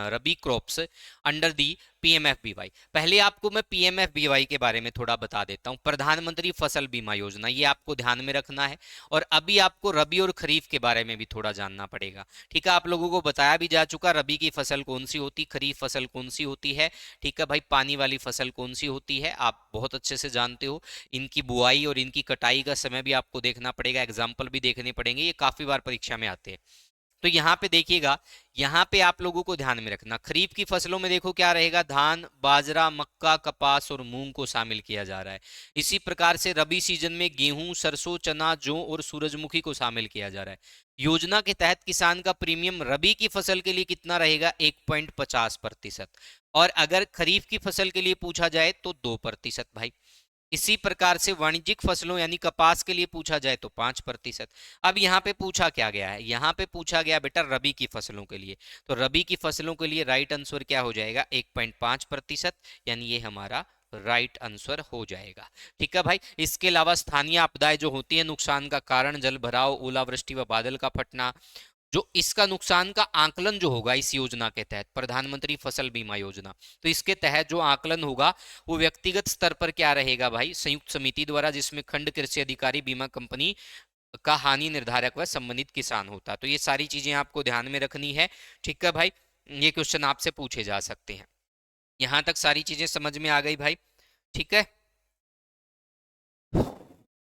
rabi crops under the PMFBY? पहले आपको मैं PMFBY के बारे में थोड़ा बता देता हूं। प्रधानमंत्री फसल बीमा योजना, ये आपको ध्यान में रखना है। और अभी आपको रबी और खरीफ के बारे में भी थोड़ा जानना पड़ेगा। ठीक है, आप लोगों को बताया भी जा चुका रबी की फसल कौन सी होती, खरीफ फसल कौन सी होती है। ठीक है भाई, पानी वाली फसल कौन सी होती है आप बहुत अच्छे से जानते हो। इनकी बुआई और इनकी कटाई का समय भी आपको देखना पड़ेगा, एग्जाम्पल भी देखने पड़ेंगे, ये काफी बार परीक्षा में आते हैं। तो यहाँ पे देखिएगा, यहाँ पे आप लोगों को ध्यान में रखना, खरीफ की फसलों में देखो क्या रहेगा, धान, बाजरा, मक्का, कपास और मूंग को शामिल किया जा रहा है। इसी प्रकार से रबी सीजन में गेहूं, सरसों, चना, जौ और सूरजमुखी को शामिल किया जा रहा है। योजना के तहत किसान का प्रीमियम रबी की फसल के लिए कितना रहेगा, 1.50%। और अगर खरीफ की फसल के लिए पूछा जाए तो 2% भाई। इसी प्रकार से वाणिज्यिक फसलों यानी कपास के लिए पूछा जाए तो 5%। अब यहाँ पे पूछा क्या गया है, यहाँ पे पूछा गया बेटा रबी की फसलों के लिए, तो रबी की फसलों के लिए राइट आंसर क्या हो जाएगा, 1.5%, यानी ये हमारा राइट आंसर हो जाएगा। ठीक है भाई, इसके अलावा स्थानीय आपदाएं जो होती है नुकसान का कारण, जल भराव, ओलावृष्टि व बादल का फटना, जो इसका नुकसान का आकलन जो होगा इस योजना के तहत, प्रधानमंत्री फसल बीमा योजना, तो इसके तहत जो आकलन होगा वो व्यक्तिगत स्तर पर क्या रहेगा भाई, संयुक्त समिति द्वारा, जिसमें खंड कृषि अधिकारी, बीमा कंपनी का हानि निर्धारक व संबंधित किसान होता। तो ये सारी चीजें आपको ध्यान में रखनी है। ठीक है भाई, ये क्वेश्चन आपसे पूछे जा सकते हैं। यहां तक सारी चीजें समझ में आ गई भाई? ठीक है,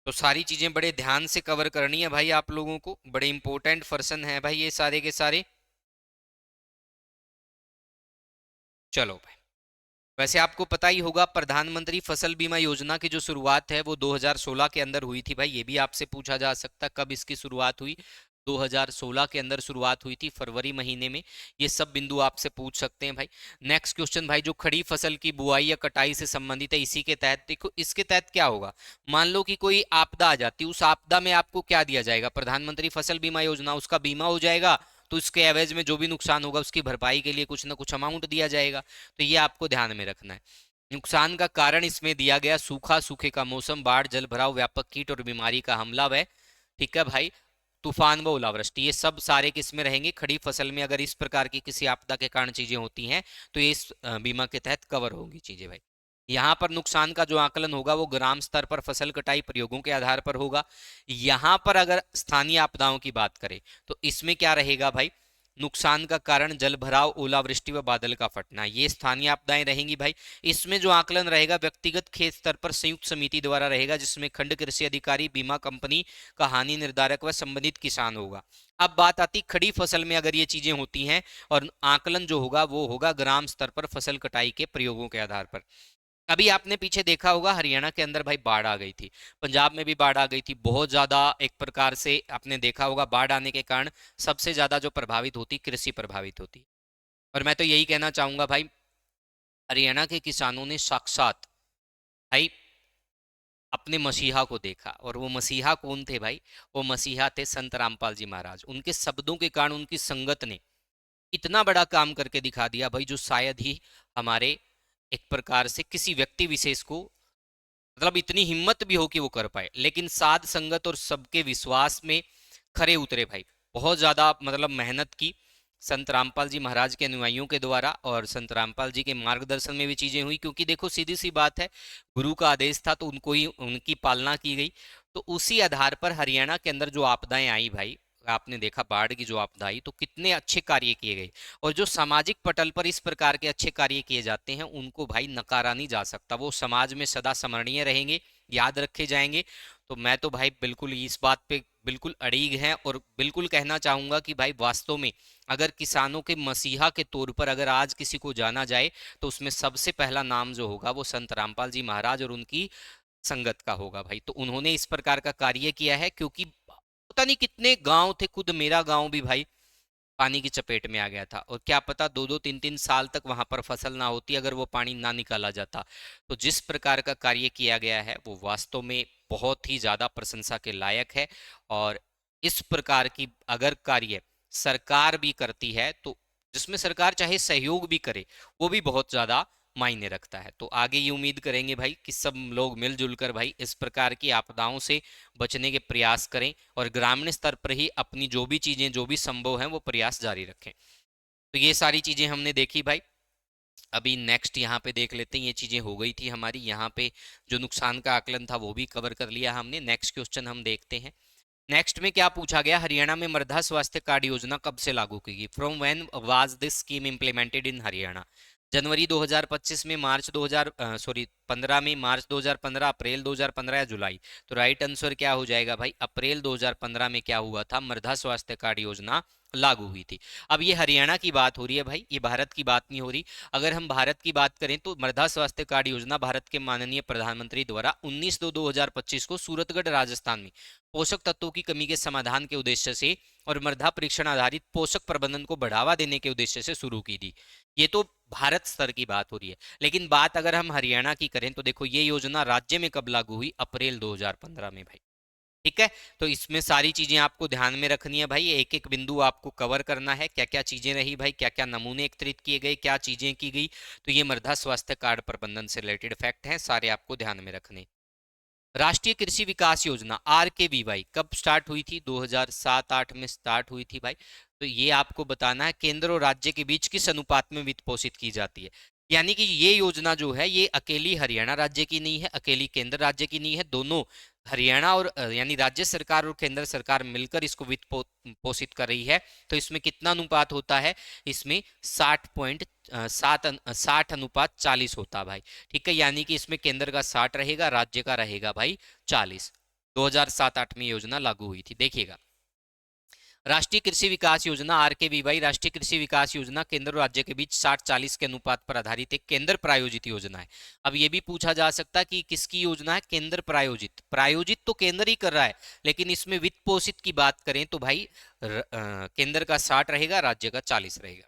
तो सारी चीजें बड़े ध्यान से कवर करनी है भाई, आप लोगों को बड़े इंपॉर्टेंट पर्सन है भाई ये सारे के सारे। चलो भाई, वैसे आपको पता ही होगा प्रधानमंत्री फसल बीमा योजना की जो शुरुआत है वो 2016 के अंदर हुई थी भाई, ये भी आपसे पूछा जा सकता है कब इसकी शुरुआत हुई, 2016 के अंदर शुरुआत हुई थी, फरवरी महीने में। ये सब बिंदु आपसे पूछ सकते हैं भाई। नेक्स्ट क्वेश्चन भाई, जो खड़ी फसल की बुआई या कटाई से संबंधित है, इसी के तहत देखो, इसके तहत क्या होगा, मान लो कि कोई आपदा आ जाती है, उस आपदा में आपको क्या दिया जाएगा, प्रधानमंत्री फसल बीमा योजना, उसका बीमा हो जाएगा, तो इसके एवज में जो भी नुकसान होगा उसकी भरपाई के लिए कुछ ना कुछ अमाउंट दिया जाएगा। तो ये आपको ध्यान में रखना है। नुकसान का कारण इसमें दिया गया सूखा, सूखे का मौसम, बाढ़, जल भराव, व्यापक कीट और बीमारी का हमला व, ठीक है भाई, तूफान व ओलावृष्टि, ये सब सारे किसमें रहेंगे, खड़ी फसल में अगर इस प्रकार की किसी आपदा के कारण चीजें होती हैं तो ये इस बीमा के तहत कवर होंगी चीजें भाई। यहाँ पर नुकसान का जो आकलन होगा वो ग्राम स्तर पर फसल कटाई प्रयोगों के आधार पर होगा। यहाँ पर अगर स्थानीय आपदाओं की बात करें तो इसमें क्या रहेगा भाई, नुकसान का कारण जल भराव, ओलावृष्टि व बादल का फटना, ये स्थानीय आपदाएं रहेंगी भाई। इसमें जो आकलन रहेगा व्यक्तिगत खेत स्तर पर संयुक्त समिति द्वारा रहेगा, जिसमें खंड कृषि अधिकारी, बीमा कंपनी का हानि निर्धारक व संबंधित किसान होगा। अब बात आती खड़ी फसल में अगर ये चीजें होती हैं, और आकलन जो होगा वो होगा ग्राम स्तर पर फसल कटाई के प्रयोगों के आधार पर। अभी आपने पीछे देखा होगा हरियाणा के अंदर भाई बाढ़ आ गई थी, पंजाब में भी बाढ़ आ गई थी, बहुत ज्यादा एक प्रकार से आपने देखा होगा बाढ़ आने के कारण सबसे ज्यादा जो प्रभावित होती कृषि प्रभावित होती। और मैं तो यही कहना चाहूंगा भाई, हरियाणा के किसानों ने साक्षात भाई अपने मसीहा को देखा। और वो मसीहा कौन थे भाई? वो मसीहा थे संत रामपाल जी महाराज। उनके शब्दों के कारण, उनकी संगत ने इतना बड़ा काम करके दिखा दिया भाई, जो शायद ही हमारे एक प्रकार से किसी व्यक्ति विशेष को मतलब इतनी हिम्मत भी हो कि वो कर पाए। लेकिन साध संगत और सबके विश्वास में खरे उतरे भाई। बहुत ज्यादा मतलब मेहनत की संत रामपाल जी महाराज के अनुयायियों के द्वारा, और संत रामपाल जी के मार्गदर्शन में भी चीजें हुई। क्योंकि देखो सीधी सी बात है, गुरु का आदेश था तो उनको ही उनकी पालना की गई। तो उसी आधार पर हरियाणा के अंदर जो आपदाएं आई भाई, आपने देखा बाढ़ की जो आपदा आई, तो कितने अच्छे कार्य किए गए। और जो सामाजिक पटल पर इस प्रकार के अच्छे कार्य किए जाते हैं, उनको भाई नकारा नहीं जा सकता। वो समाज में सदा स्मरणीय रहेंगे, याद रखे जाएंगे। तो मैं तो भाई बिल्कुल इस बात पे बिल्कुल अड़िग हैं, और बिल्कुल कहना चाहूंगा कि भाई वास्तव में अगर किसानों के मसीहा के तौर पर अगर आज किसी को जाना जाए, तो उसमें सबसे पहला नाम जो होगा वो संत रामपाल जी महाराज और उनकी संगत का होगा भाई। तो उन्होंने इस प्रकार का कार्य किया है, क्योंकि पता नहीं कितने गांव थे, खुद मेरा गांव भी भाई पानी की चपेट में आ गया था। और क्या पता 2-2 3-3 साल तक वहां पर फसल ना होती अगर वो पानी ना निकाला जाता। तो जिस प्रकार का कार्य किया गया है वो वास्तव में बहुत ही ज्यादा प्रशंसा के लायक है। और इस प्रकार की अगर कार्य सरकार भी करती है, तो जिसमें सरकार चाहे सहयोग भी करे, वो भी बहुत ज्यादा मायने रखता है। तो आगे ये उम्मीद करेंगे भाई कि सब लोग मिलजुल कर भाई इस प्रकार की आपदाओं से बचने के प्रयास करें, और ग्रामीण स्तर पर ही अपनी जो भी चीजें जो भी संभव हैं वो प्रयास जारी रखें। तो ये सारी चीजें हमने देखी भाई। अभी नेक्स्ट यहाँ पे देख लेते हैं, ये चीजें हो गई थी हमारी। यहाँ पे जो नुकसान का आकलन था वो भी कवर कर लिया हमने। नेक्स्ट क्वेश्चन हम देखते हैं। नेक्स्ट में क्या पूछा गया, हरियाणा में मृदा स्वास्थ्य कार्ड योजना कब से लागू की गई? From when was this scheme implemented in Haryana? जनवरी 2025 में, मार्च 2000 सॉरी 15 में, मार्च 2015, अप्रैल 2015 या जुलाई? तो राइट आंसर क्या हो जाएगा भाई, अप्रैल 2015 में क्या हुआ था, मृदा स्वास्थ्य कार्ड योजना लागू हुई थी। अब ये हरियाणा की बात हो रही है भाई, ये भारत की बात नहीं हो रही। अगर हम भारत की बात करें तो मृदा स्वास्थ्य कार्ड योजना भारत के माननीय प्रधानमंत्री द्वारा 19/2/2025 को सूरतगढ़ राजस्थान में पोषक तत्वों की कमी के समाधान के उद्देश्य से और मृदा परीक्षण आधारित पोषक प्रबंधन को बढ़ावा देने के उद्देश्य से शुरू की थी। ये तो भारत स्तर की बात हो रही है। लेकिन बात अगर हम हरियाणा की करें तो देखो ये योजना राज्य में कब लागू हुई, अप्रैल 2015 में भाई। ठीक है, तो इसमें सारी चीजें आपको ध्यान में रखनी है भाई, एक एक बिंदु आपको कवर करना है, क्या क्या चीजें रही भाई, क्या क्या नमूने एकत्रित किए गए, क्या चीजें की गई। तो ये मृदा स्वास्थ्य कार्ड प्रबंधन से रिलेटेड फैक्ट हैं, सारे आपको ध्यान में रखने। राष्ट्रीय कृषि विकास योजना RKVY कब स्टार्ट हुई थी? 2007-8 में स्टार्ट हुई थी भाई। तो ये आपको बताना है, केंद्र और राज्य के बीच किस अनुपात में वित्त पोषित की जाती है। यानी कि ये योजना जो है ये अकेली हरियाणा राज्य की नहीं है, अकेली केंद्र राज्य की नहीं है, दोनों हरियाणा और यानी राज्य सरकार और केंद्र सरकार मिलकर इसको वित्त पोषित कर रही है। तो इसमें कितना अनुपात होता है, इसमें 60.40 होता भाई। ठीक है, यानी कि इसमें केंद्र का 60 रहेगा, राज्य का रहेगा भाई 40। 2007-8 में योजना लागू हुई थी, देखिएगा। राष्ट्रीय कृषि विकास योजना RKVY राष्ट्रीय कृषि विकास योजना केंद्र और राज्य के बीच 60-40 के अनुपात पर आधारित एक केंद्र प्रायोजित योजना है। अब ये भी पूछा जा सकता है कि किसकी योजना है, केंद्र प्रायोजित। प्रायोजित तो केंद्र ही कर रहा है, लेकिन इसमें वित्त पोषित की बात करें तो भाई केंद्र का 60 रहेगा, राज्य का 40 रहेगा।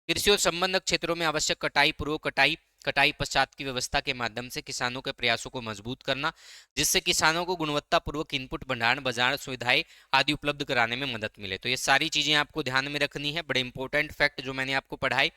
कृषि और संबंधक क्षेत्रों में आवश्यक कटाई, पूर्व कटाई, कटाई पश्चात की व्यवस्था के माध्यम से किसानों के प्रयासों को मजबूत करना, जिससे किसानों को गुणवत्ता पूर्वक इनपुट, भंडारण, बाजार सुविधाएं आदि उपलब्ध कराने में मदद मिले। तो ये सारी चीजें आपको ध्यान में रखनी है, बड़े इंपॉर्टेंट फैक्ट जो मैंने आपको पढ़ाए।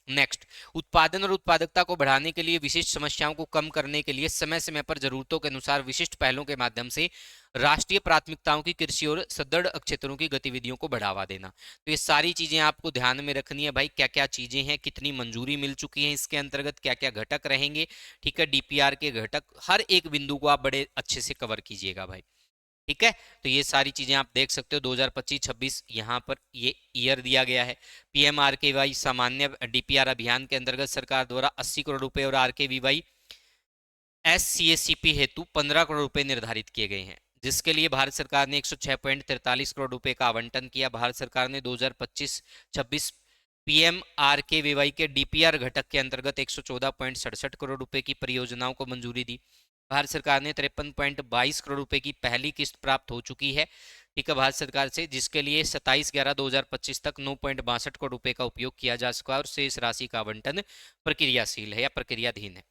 नेक्स्ट, उत्पादन और उत्पादकता को बढ़ाने के लिए, विशिष्ट समस्याओं को कम करने के लिए समय समय पर जरूरतों के अनुसार विशिष्ट पहलों के माध्यम से राष्ट्रीय प्राथमिकताओं की कृषि और सदृढ़ क्षेत्रों की गतिविधियों को बढ़ावा देना। तो ये सारी चीजें आपको ध्यान में रखनी है भाई, क्या क्या चीजें हैं, कितनी मंजूरी मिल चुकी है, इसके अंतर्गत क्या क्या घटक रहेंगे। ठीक है, DPR के घटक, हर एक बिंदु को आप बड़े अच्छे से कवर कीजिएगा भाई। ठीक है, तो ये सारी चीजें आप देख सकते हो। 2025-26 यहाँ पर ये ईयर दिया गया है। PMRKY सामान्य DPR अभियान के अंतर्गत सरकार द्वारा 80 करोड़ रुपए और RKVY SCACP हेतु 15 करोड़ रुपए निर्धारित किए गए हैं, जिसके लिए भारत सरकार ने 106.43 करोड़ रुपए का आवंटन किया। भारत सरकार ने 2025-26 PMRKVY के DPR घटक के अंतर्गत 114.67 करोड़ रुपए की परियोजनाओं को मंजूरी दी। भारत सरकार ने 53.22 करोड़ रुपए की पहली किस्त प्राप्त हो चुकी है, ठीक है, भारत सरकार से, जिसके लिए 27/11/2025 तक 9.62 करोड़ रुपए का उपयोग किया जा सका और शेष राशि का आवंटन प्रक्रियाशील है या प्रक्रियाधीन है।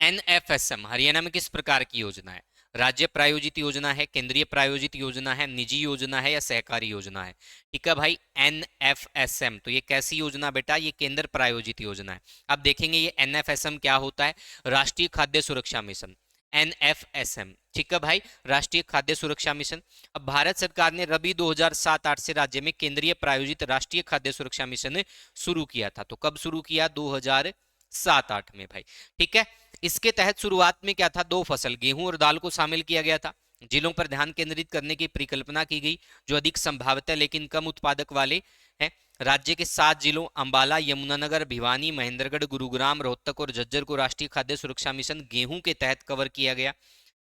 एनएफएसएम हरियाणा में किस प्रकार की योजना है? राज्य प्रायोजित योजना है, केंद्रीय प्रायोजित योजना है, निजी योजना है या सहकारी योजना है? ठीक है भाई, एनएफएसएम तो ये कैसी योजना बेटा? ये केंद्र प्रायोजित योजना है। अब देखेंगे ये एनएफएसएम क्या होता है। राष्ट्रीय खाद्य सुरक्षा मिशन, एनएफएसएम, ठीक है भाई, राष्ट्रीय खाद्य सुरक्षा मिशन। अब भारत सरकार ने रबी 2007-8 से राज्य में केंद्रीय प्रायोजित राष्ट्रीय खाद्य सुरक्षा मिशन शुरू किया था। तो कब शुरू किया? 2007-8 में भाई। ठीक है, इसके तहत शुरुआत में क्या था? 2 फसल गेहूं और दाल को शामिल किया गया था। जिलों पर ध्यान केंद्रित करने की परिकल्पना की गई जो अधिक संभावित लेकिन कम उत्पादक वाले हैं। राज्य के 7 जिलों अंबाला, यमुनानगर, भिवानी, महेंद्रगढ़, गुरुग्राम, रोहतक और झज्जर को राष्ट्रीय खाद्य सुरक्षा मिशन गेहूं के तहत कवर किया गया।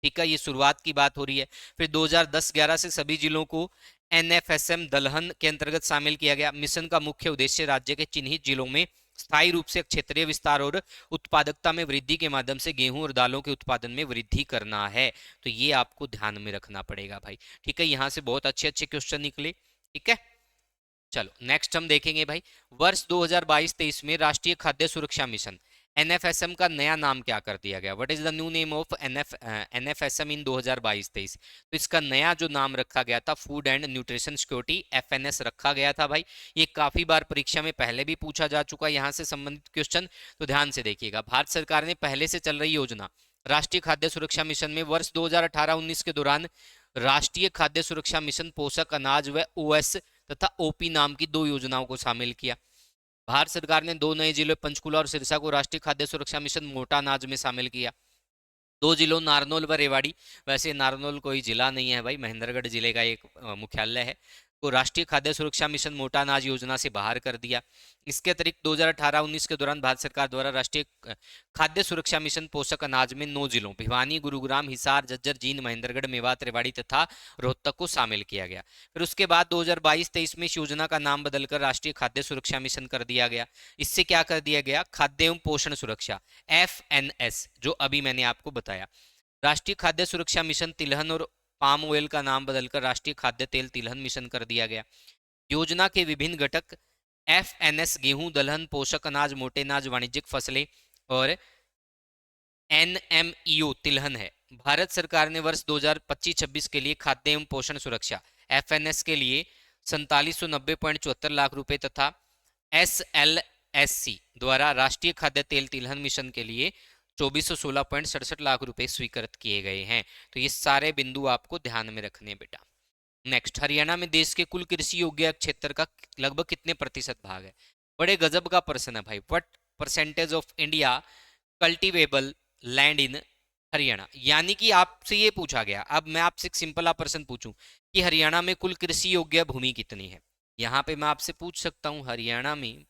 ठीक है, ये शुरुआत की बात हो रही है। फिर 2010-11 से सभी जिलों को एनएफएसएम दलहन के अंतर्गत शामिल किया गया। मिशन का मुख्य उद्देश्य राज्य के चिन्हित जिलों में स्थायी रूप से क्षेत्रीय विस्तार और उत्पादकता में वृद्धि के माध्यम से गेहूं और दालों के उत्पादन में वृद्धि करना है। तो ये आपको ध्यान में रखना पड़ेगा भाई। ठीक है, यहां से बहुत अच्छे अच्छे क्वेश्चन निकले। ठीक है, चलो नेक्स्ट हम देखेंगे भाई, वर्ष 2022-23 में राष्ट्रीय खाद्य सुरक्षा मिशन एनएफएसएम का नया नाम क्या कर दिया गया? What is the new name of NFSM in 2022-23? तो इसका नया जो नाम रखा गया था, food and nutrition security, FNS रखा गया था भाई। ये काफी बार परीक्षा में पहले भी पूछा जा चुका है यहाँ से संबंधित क्वेश्चन, तो ध्यान से देखिएगा। भारत सरकार ने पहले से चल रही योजना राष्ट्रीय खाद्य सुरक्षा मिशन में वर्ष 2018-19 के दौरान राष्ट्रीय खाद्य सुरक्षा मिशन पोषक अनाज व ओएस तथा ओपी नाम की 2 योजनाओं को शामिल किया। भारत सरकार ने 2 नए जिलों पंचकुला और सिरसा को राष्ट्रीय खाद्य सुरक्षा मिशन मोटा अनाज में शामिल किया। 2 जिलों नारनौल व रेवाड़ी, वैसे नारनौल कोई जिला नहीं है भाई, महेंद्रगढ़ जिले का एक मुख्यालय है, को राष्ट्रीय खाद्य सुरक्षा मिशन मोटा अनाज योजना से बाहर कर दिया। इसके अतिरिक्त 2018-19 के दौरान भारत सरकार द्वारा राष्ट्रीय खाद्य सुरक्षा मिशन पोषक अनाज में 9 जिलों भिवानी, गुरुग्राम, हिसार, झज्जर, जींद, महेंद्रगढ़, मेवात, रेवाड़ी तथा रोहतक को शामिल किया गया। फिर उसके बाद 2022-23 में इस योजना का नाम बदलकर राष्ट्रीय खाद्य सुरक्षा मिशन कर दिया गया। इससे क्या कर दिया गया? खाद्य एवं पोषण सुरक्षा, एफएनएस, जो अभी मैंने आपको बताया। राष्ट्रीय खाद्य सुरक्षा मिशन तिलहन और पाम ऑयल का नाम बदलकर राष्ट्रीय खाद्य तेल तिलहन मिशन कर दिया गया। योजना के विभिन्न घटक एफएनएस गेहूं, दलहन, पोषक अनाज, मोटे अनाज, वाणिज्यिक फसलें और एनएमईओ तिलहन है। भारत सरकार ने वर्ष 2025-26 के लिए खाद्य एवं पोषण सुरक्षा एफएनएस के लिए 4790.74 लाख रुपए तथा एसएलएससी द्वारा राष्ट्रीय खाद्य तेल तिलहन मिशन के लिए 2416.67 लाख रुपए स्वीकृत किए गए हैं। तो ये सारे बिंदु आपको ध्यान में रखने बेटा। नेक्स्ट, हरियाणा में देश के कुल कृषि योग्य क्षेत्र का लगभग कितने प्रतिशत भाग है? बड़े गजब का प्रश्न है भाई। What percentage of India cultivable land in Haryana? यानी कि आपसे ये पूछा गया, अब मैं आपसे एक सिंपल प्रश्न पूछूं कि हरियाणा में कुल कृषि योग्य भूमि कितनी है? यहां पे मैं आपसे पूछ सकता हूं हरियाणा में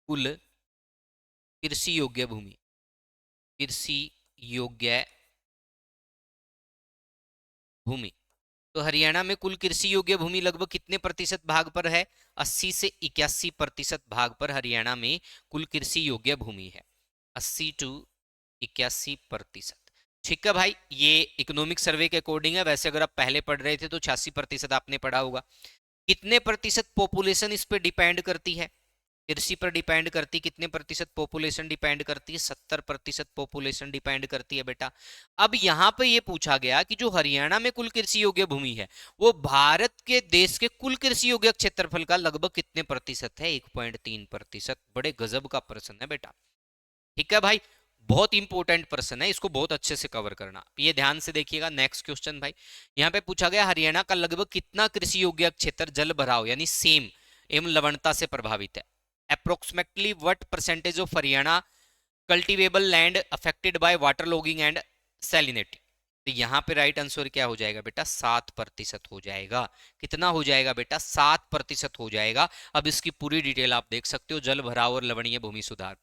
कुल कृषि योग्य भूमि, कृषि योग्य भूमि, तो हरियाणा में कुल कृषि योग्य भूमि लगभग कितने प्रतिशत भाग पर है? 80 से 81% भाग पर हरियाणा में कुल कृषि योग्य भूमि है, 80 to 81%। ठीक है भाई, ये इकोनॉमिक सर्वे के अकॉर्डिंग है। वैसे अगर आप पहले पढ़ रहे थे तो 86% आपने पढ़ा होगा। कितने प्रतिशत पॉपुलेशन इस पे डिपेंड करती है? कृषि पर डिपेंड करती, कितने प्रतिशत पॉपुलेशन डिपेंड करती है? 70% पॉपुलेशन डिपेंड करती है बेटा। अब यहाँ पे ये पूछा गया कि जो हरियाणा में कुल कृषि योग्य भूमि है वो भारत के देश के कुल कृषि योग्य क्षेत्रफल का लगभग कितने प्रतिशत है? 1.3%। बड़े गजब का प्रश्न है बेटा। ठीक है भाई, बहुत इंपॉर्टेंट प्रश्न है, इसको बहुत अच्छे से कवर करना। ये ध्यान से देखिएगा। नेक्स्ट क्वेश्चन भाई, यहाँ पे पूछा गया हरियाणा का लगभग कितना कृषि योग्य क्षेत्र जल भराव यानी सेम एवं लवणता से प्रभावित है? approximately what percentage of Haryana cultivable land affected by waterlogging and salinity? तो यहाँ पे राइट आंसर क्या हो जाएगा बेटा? 7% हो जाएगा। कितना हो जाएगा बेटा? 7% हो जाएगा। अब इसकी पूरी डिटेल आप देख सकते हो, जल भराव और लवणीय भूमि सुधार।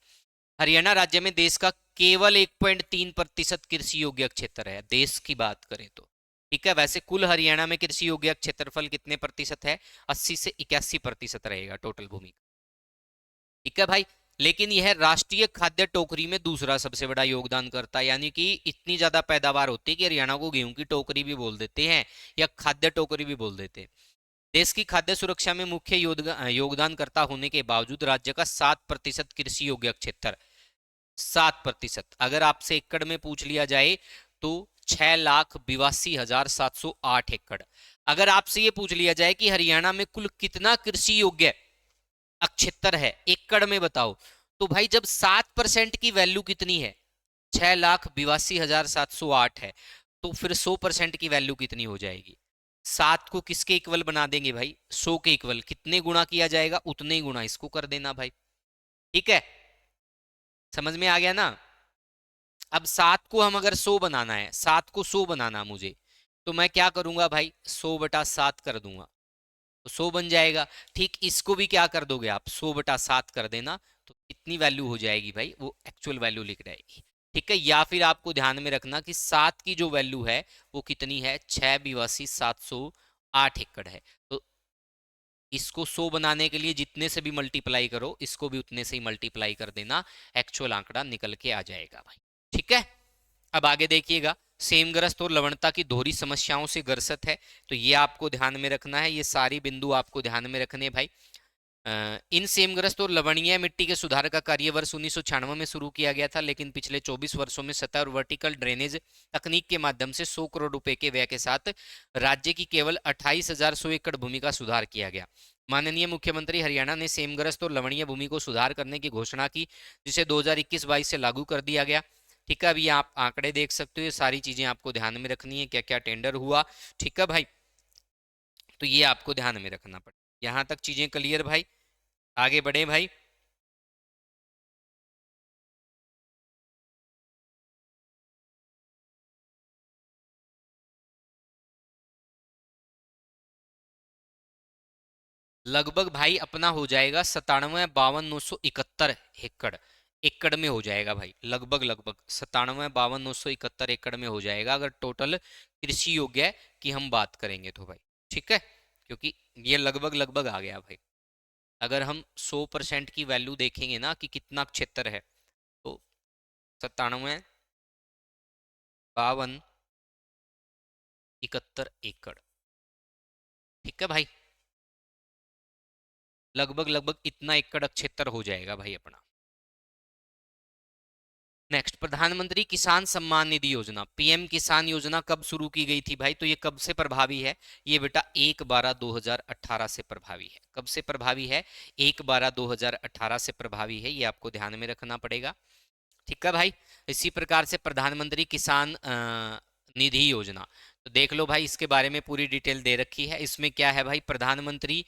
हरियाणा राज्य में देश का केवल 1.3% कृषि योग्य क्षेत्र है, देश की बात करें तो। ठीक है, वैसे कुल हरियाणा में कृषि योग्य क्षेत्रफल कितने प्रतिशत है? 80 से 81% रहेगा टोटल भूमि। ठीक है भाई, लेकिन यह राष्ट्रीय खाद्य टोकरी में दूसरा सबसे बड़ा योगदान करता है। यानी कि इतनी ज्यादा पैदावार होती है कि हरियाणा को गेहूं की टोकरी भी बोल देते हैं या खाद्य टोकरी भी बोल देते हैं। देश की खाद्य सुरक्षा में मुख्य योगदानकर्ता होने के बावजूद राज्य का 7% कृषि योग्य क्षेत्र, 7%, अगर आपसे एकड़ में पूछ लिया जाए तो 6,82,708 एकड़। अगर आपसे ये पूछ लिया जाए कि हरियाणा में कुल कितना कृषि योग्य क्षेत्र है, एकड़ में बताओ, तो भाई जब 7% की वैल्यू कितनी है, 6,82,708 है, तो फिर 100% की वैल्यू कितनी हो जाएगी? 7 को किसके इक्वल बना देंगे भाई? 100 के इक्वल। कितने गुणा किया जाएगा? उतने ही गुणा इसको कर देना भाई। ठीक है, समझ में आ गया ना? अब 7 को हम अगर 100 बनाना है, 7 को 100 बनाना मुझे, तो मैं क्या करूंगा भाई? 100/7 कर दूंगा तो 100 बन जाएगा। ठीक इसको भी क्या कर दोगे आप? 100/7 कर देना, तो कितनी वैल्यू हो जाएगी भाई? वो एक्चुअल वैल्यू लिख जाएगी। ठीक है, या फिर आपको ध्यान में रखना कि 7 की जो वैल्यू है वो कितनी है? 6,82,708 एकड़ है। तो इसको 100 बनाने के लिए जितने से भी मल्टीप्लाई करो, इसको भी उतने से ही मल्टीप्लाई कर देना, एक्चुअल आंकड़ा निकल के आ जाएगा भाई। ठीक है, अब आगे देखिएगा, सेमग्रस्त और लवणता की दोहरी समस्याओं से ग्रसित है, तो ये आपको ध्यान में रखना है, ये सारी बिंदु आपको ध्यान में रखने भाई। इन सेमग्रस्त और लवणीय मिट्टी के सुधार का कार्य वर्ष 1996 में शुरू किया गया था, लेकिन पिछले 24 वर्षों में सतह और वर्टिकल ड्रेनेज तकनीक के माध्यम से 100 करोड़ रुपए के व्यय के साथ राज्य की केवल 28,100 एकड़ भूमि का सुधार किया गया। माननीय मुख्यमंत्री हरियाणा ने सेमग्रस्त और लवणीय भूमि को सुधार करने की घोषणा की, जिसे 2021-22 से लागू कर दिया गया। ठीक है, अभी आप आंकड़े देख सकते हो, ये सारी चीजें आपको ध्यान में रखनी है, क्या क्या टेंडर हुआ। ठीक है भाई, तो ये आपको ध्यान में रखना पड़ेगा। यहां तक चीजें क्लियर भाई? आगे बढ़े भाई। लगभग भाई अपना हो जाएगा 97,52,971 एकड़, एकड़ में हो जाएगा भाई, लगभग लगभग 97,52,971 एकड़ में हो जाएगा, अगर टोटल कृषि योग्य की हम बात करेंगे तो भाई। ठीक है, क्योंकि ये लगभग लगभग आ गया भाई। अगर हम 100% की वैल्यू देखेंगे ना कि कितना क्षेत्र है, तो 97,52,971 एकड़। ठीक है भाई, लगभग लगभग इतना एकड़ क्षेत्र हो जाएगा भाई अपना। नेक्स्ट, प्रधानमंत्री किसान सम्मान निधि योजना, पीएम किसान योजना कब शुरू की गई थी भाई? तो ये कब से प्रभावी है? ये बेटा 1/12/2018 से प्रभावी है। कब से प्रभावी है? 1/12/2018 से प्रभावी है, ये आपको ध्यान में रखना पड़ेगा। ठीक है भाई, इसी प्रकार से प्रधानमंत्री किसान निधि योजना, तो देख लो भाई, इसके बारे में पूरी डिटेल दे रखी है। इसमें क्या है भाई? प्रधानमंत्री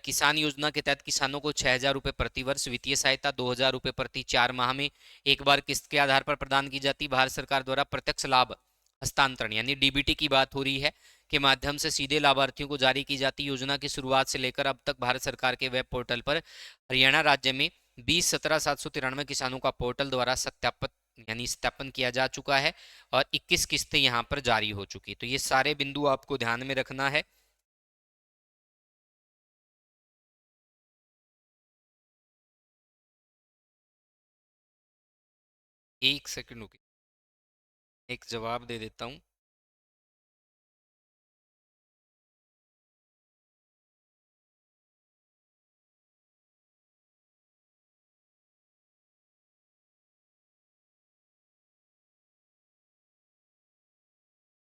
किसान योजना के तहत किसानों को 6,000 रुपये प्रति वर्ष वित्तीय सहायता, 2,000 रुपये प्रति 4 माह में एक बार किस्त के आधार पर प्रदान की जाती। भारत सरकार द्वारा प्रत्यक्ष लाभ हस्तांतरण यानी डीबीटी की बात हो रही है, के माध्यम से सीधे लाभार्थियों को जारी की जाती। योजना की शुरुआत से लेकर अब तक भारत सरकार के वेब पोर्टल पर हरियाणा राज्य में 20,17,793 किसानों का पोर्टल द्वारा सत्यापित यानी सत्यापन किया जा चुका है, और 21 किस्तें यहाँ पर जारी हो चुकी। तो ये सारे बिंदु आपको ध्यान में रखना है। एक सेकंड रुकिए, एक जवाब दे देता हूँ।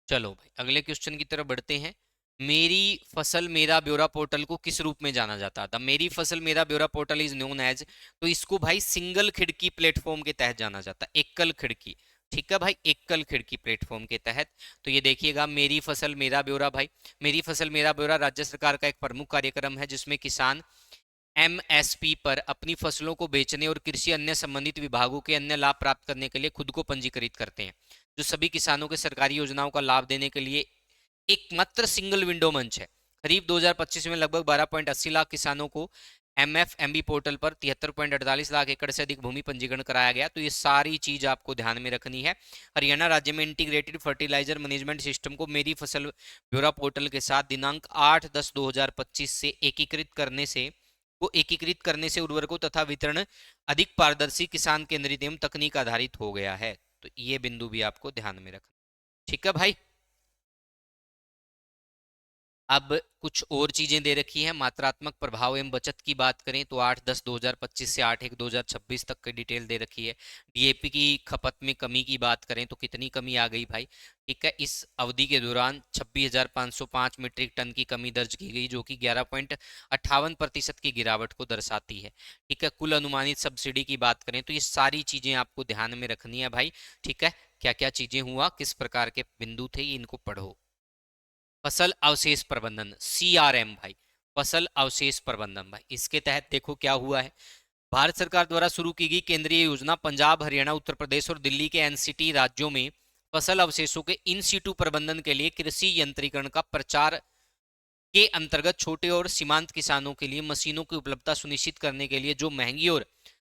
चलो भाई, अगले क्वेश्चन की तरफ बढ़ते हैं। मेरी फसल मेरा ब्यौरा पोर्टल को किस रूप में जाना जाता था? मेरी फसल मेरा ब्यौरा पोर्टल इज नोन एज, तो इसको भाई सिंगल खिड़की प्लेटफॉर्म के तहत जाना जाता है, एकल खिड़की। ठीक है भाई, एकल खिड़की प्लेटफॉर्म के तहत। तो ये देखिएगा, मेरी फसल मेरा ब्यौरा भाई, मेरी फसल मेरा ब्यौरा राज्य सरकार का एक प्रमुख कार्यक्रम है, जिसमें किसान एमएसपी पर अपनी फसलों को बेचने और कृषि अन्य संबंधित विभागों के अन्य लाभ प्राप्त करने के लिए खुद को पंजीकृत करते हैं। जो सभी किसानों के सरकारी योजनाओं का लाभ देने के लिए एकमात्र सिंगल विंडो मंच है। खरीफ 2025 में लगभग 12.80 लाख किसानों को एमएफएमबी पोर्टल पर 73.48 लाख एकड़ से अधिक भूमि पंजीकरण कराया गया। तो ये सारी चीज आपको ध्यान में रखनी है। हरियाणा राज्य में इंटीग्रेटेड फर्टिलाइजर मैनेजमेंट सिस्टम को मेरी फसल ब्यौरा पोर्टल के साथ दिनांक 8/10/2025 से एकीकृत करने से को एकीकृत करने से उर्वरकों तथा वितरण अधिक पारदर्शी, किसान केंद्रित एवं तकनीक आधारित हो गया है। तो ये बिंदु भी आपको ध्यान में रखना। ठीक है भाई। अब कुछ और चीजें दे रखी हैं। मात्रात्मक प्रभाव एवं बचत की बात करें तो 8/10/2025 से 8/1/2026 तक की डिटेल दे रखी है। डीएपी की खपत में कमी की बात करें तो कितनी कमी आ गई भाई? ठीक है, इस अवधि के दौरान 26,505 मीट्रिक टन की कमी दर्ज की गई, जो कि 11.58% की गिरावट को दर्शाती है। ठीक है, कुल अनुमानित सब्सिडी की बात करें तो ये सारी चीजें आपको ध्यान में रखनी है भाई। ठीक है, क्या क्या चीजें हुआ, किस प्रकार के बिंदु थे, इनको पढ़ो। फसल अवशेष प्रबंधन, सीआरएम भाई, फसल अवशेष प्रबंधन भाई, इसके तहत देखो क्या हुआ है। भारत सरकार द्वारा शुरू की गई केंद्रीय योजना पंजाब, हरियाणा, उत्तर प्रदेश और दिल्ली के एनसीटी राज्यों में फसल अवशेषों के इन सीटू प्रबंधन के लिए कृषि यंत्रीकरण का प्रचार के अंतर्गत छोटे और सीमांत किसानों के लिए मशीनों की उपलब्धता सुनिश्चित करने के लिए जो महंगी और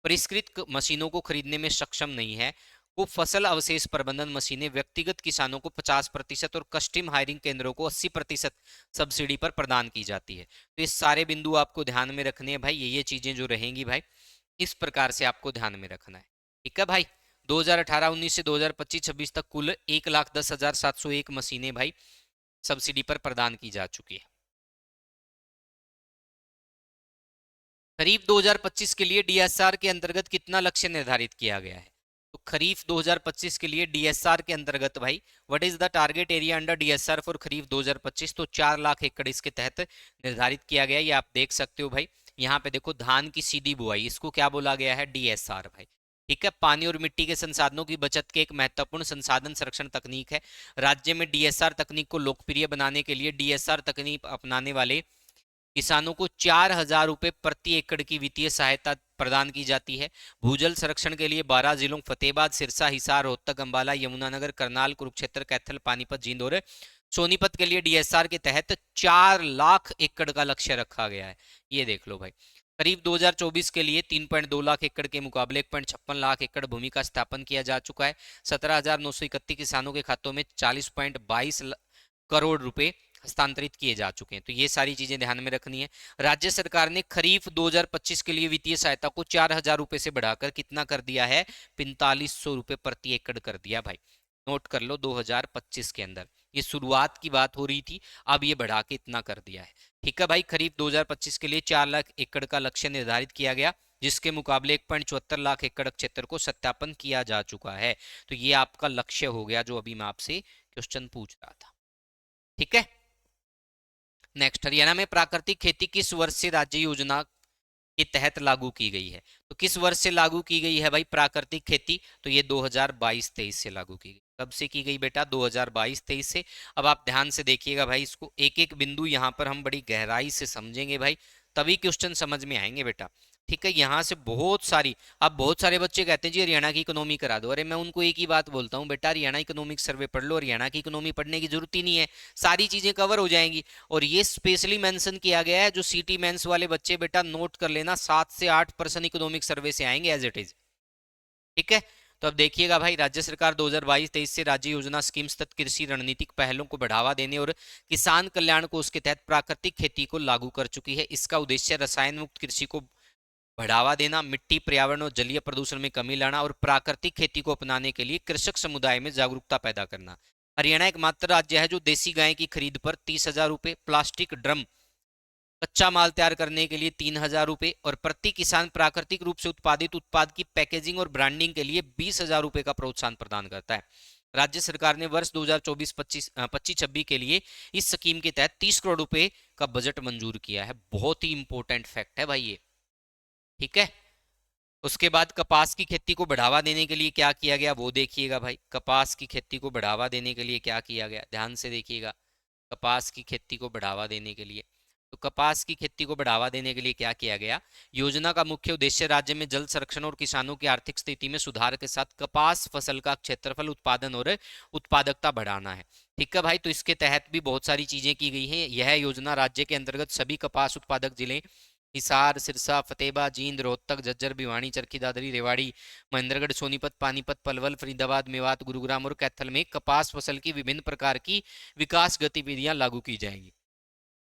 परिष्कृत मशीनों को खरीदने में सक्षम नहीं है, को फसल अवशेष प्रबंधन मशीनें व्यक्तिगत किसानों को 50% और कस्टम हायरिंग केंद्रों को 80% सब्सिडी पर प्रदान की जाती है। तो ये सारे बिंदु आपको ध्यान में रखने हैं भाई। ये चीजें जो रहेंगी भाई, इस प्रकार से आपको ध्यान में रखना है। ठीक है भाई। 2018-19 से 2025-26 तक कुल 1,10,701 मशीनें भाई सब्सिडी पर प्रदान की जा चुकी है। खरीफ 2025 के लिए डीएसआर के अंतर्गत कितना लक्ष्य निर्धारित किया गया है? तो खरीफ 2025 के लिए डीएसआर के अंतर्गत भाई, what is the target area under DSR for kharif 2025? तो 4 लाख एकड़ इसके तहत निर्धारित किया गया। ये आप देख सकते हो भाई। यहाँ पे देखो, धान की सीधी बुआई, इसको क्या बोला गया है? डीएसआर भाई। ठीक है, पानी और मिट्टी के संसाधनों की बचत के एक महत्वपूर्ण संसाधन संरक्षण तकनीक है। राज्य में डीएसआर तकनीक को लोकप्रिय बनाने के लिए डीएसआर तकनीक अपनाने वाले किसानों को 4,000 रुपए प्रति एकड़ की वित्तीय सहायता प्रदान की जाती है। भूजल संरक्षण के लिए 12 जिलों फतेहबाद, सिरसा, हिसार, रोहतक, अंबाला, यमुनानगर, करनाल, कुरुक्षेत्र, कैथल, पानीपत, जींद और सोनीपत के लिए डीएसआर के तहत 4 लाख एकड़ का लक्ष्य रखा गया है। ये देख लो भाई। करीब 2024 के लिए 3.2 लाख एकड़ के मुकाबले 1.56 लाख एकड़ भूमि का स्थापन किया जा चुका है। 17,931 किसानों के खातों में 40.22 करोड़ रुपए हस्तांतरित किए जा चुके हैं। तो ये सारी चीजें ध्यान में रखनी है। राज्य सरकार ने खरीफ 2025 के लिए वित्तीय सहायता को 4,000 रुपए से बढ़ाकर कितना कर दिया है? 4500 रुपए प्रति एकड़ कर दिया भाई। नोट कर लो, 2025 के अंदर। ये शुरुआत की बात हो रही थी, अब ये बढ़ा के इतना कर दिया है। ठीक है भाई। खरीफ 2025 के लिए 4 लाख एकड़ का लक्ष्य निर्धारित किया गया, जिसके मुकाबले 1.74 लाख एकड़ क्षेत्र को सत्यापन किया जा चुका है। तो ये आपका लक्ष्य हो गया, जो अभी मैं आपसे क्वेश्चन पूछ रहा था। ठीक है। नेक्स्ट, हरियाणा में प्राकृतिक खेती किस वर्ष से राज्य योजना के तहत लागू की गई है? तो किस वर्ष से लागू की गई है भाई प्राकृतिक खेती? तो ये 2022-23 से लागू की गई। कब से की गई बेटा? 2022-23 से। अब आप ध्यान से देखिएगा भाई, इसको एक एक बिंदु यहाँ पर हम बड़ी गहराई से समझेंगे भाई, तभी क्वेश्चन समझ में आएंगे बेटा। ठीक है, यहाँ से बहुत सारी, अब बहुत सारे बच्चे कहते हैं जी हरियाणा की इकोनॉमी करा दो। अरे मैं उनको एक ही बात बोलता हूँ, बेटा हरियाणा इकोनॉमिक सर्वे पढ़ लो, हरियाणा की इकोनॉमी पढ़ने की जरूरत ही नहीं है, सारी चीजें कवर हो जाएंगी। और ये स्पेशली मेंशन किया गया है, जो सीटी मेंस वाले बच्चे बेटा नोट कर लेना, 7 से 8% इकोनॉमिक सर्वे से आएंगे एज इट इज। ठीक है, तो अब देखिएगा भाई, राज्य सरकार 2022-23 से राज्य योजना स्कीम्स तक कृषि रणनीतिक पहलों को बढ़ावा देने और किसान कल्याण को उसके तहत प्राकृतिक खेती को लागू कर चुकी है। इसका उद्देश्य रसायन मुक्त कृषि को बढ़ावा देना, मिट्टी, पर्यावरण और जलीय प्रदूषण में कमी लाना और प्राकृतिक खेती को अपनाने के लिए कृषक समुदाय में जागरूकता पैदा करना। हरियाणा एकमात्र राज्य है जो देसी गाय की खरीद पर 30,000 रुपए, प्लास्टिक ड्रम कच्चा माल तैयार करने के लिए 3,000 रुपए और प्रति किसान प्राकृतिक रूप से उत्पादित उत्पाद की पैकेजिंग और ब्रांडिंग के लिए 20,000 रुपए का प्रोत्साहन प्रदान करता है। राज्य सरकार ने वर्ष 2024-25-26 के लिए इस स्कीम के तहत 30 करोड़ रुपए का बजट मंजूर किया है। बहुत ही इंपॉर्टेंट फैक्ट है भाई ये। ठीक है, उसके बाद कपास की खेती को बढ़ावा देने के लिए क्या किया गया वो देखिएगा भाई। कपास की खेती को बढ़ावा देने के लिए क्या किया गया, ध्यान से देखिएगा। कपास की खेती को बढ़ावा देने के लिए, तो कपास की खेती को बढ़ावा देने के लिए क्या किया गया? योजना का मुख्य उद्देश्य राज्य में जल संरक्षण और किसानों की आर्थिक स्थिति में सुधार के साथ कपास फसल का क्षेत्रफल, उत्पादन और उत्पादकता बढ़ाना है। ठीक है भाई, तो इसके तहत भी बहुत सारी चीजें की गई हैं। यह योजना राज्य के अंतर्गत सभी कपास उत्पादक जिले हिसार, सिरसा, फतेहबाद, जींद, रोहतक, झज्जर, भिवानी, चरखी दादरी, रेवाड़ी, महेंद्रगढ़, सोनीपत, पानीपत, पलवल, फरीदाबाद, मेवात, गुरुग्राम और कैथल में कपास फसल की विभिन्न प्रकार की विकास गतिविधियां लागू की जाएंगी।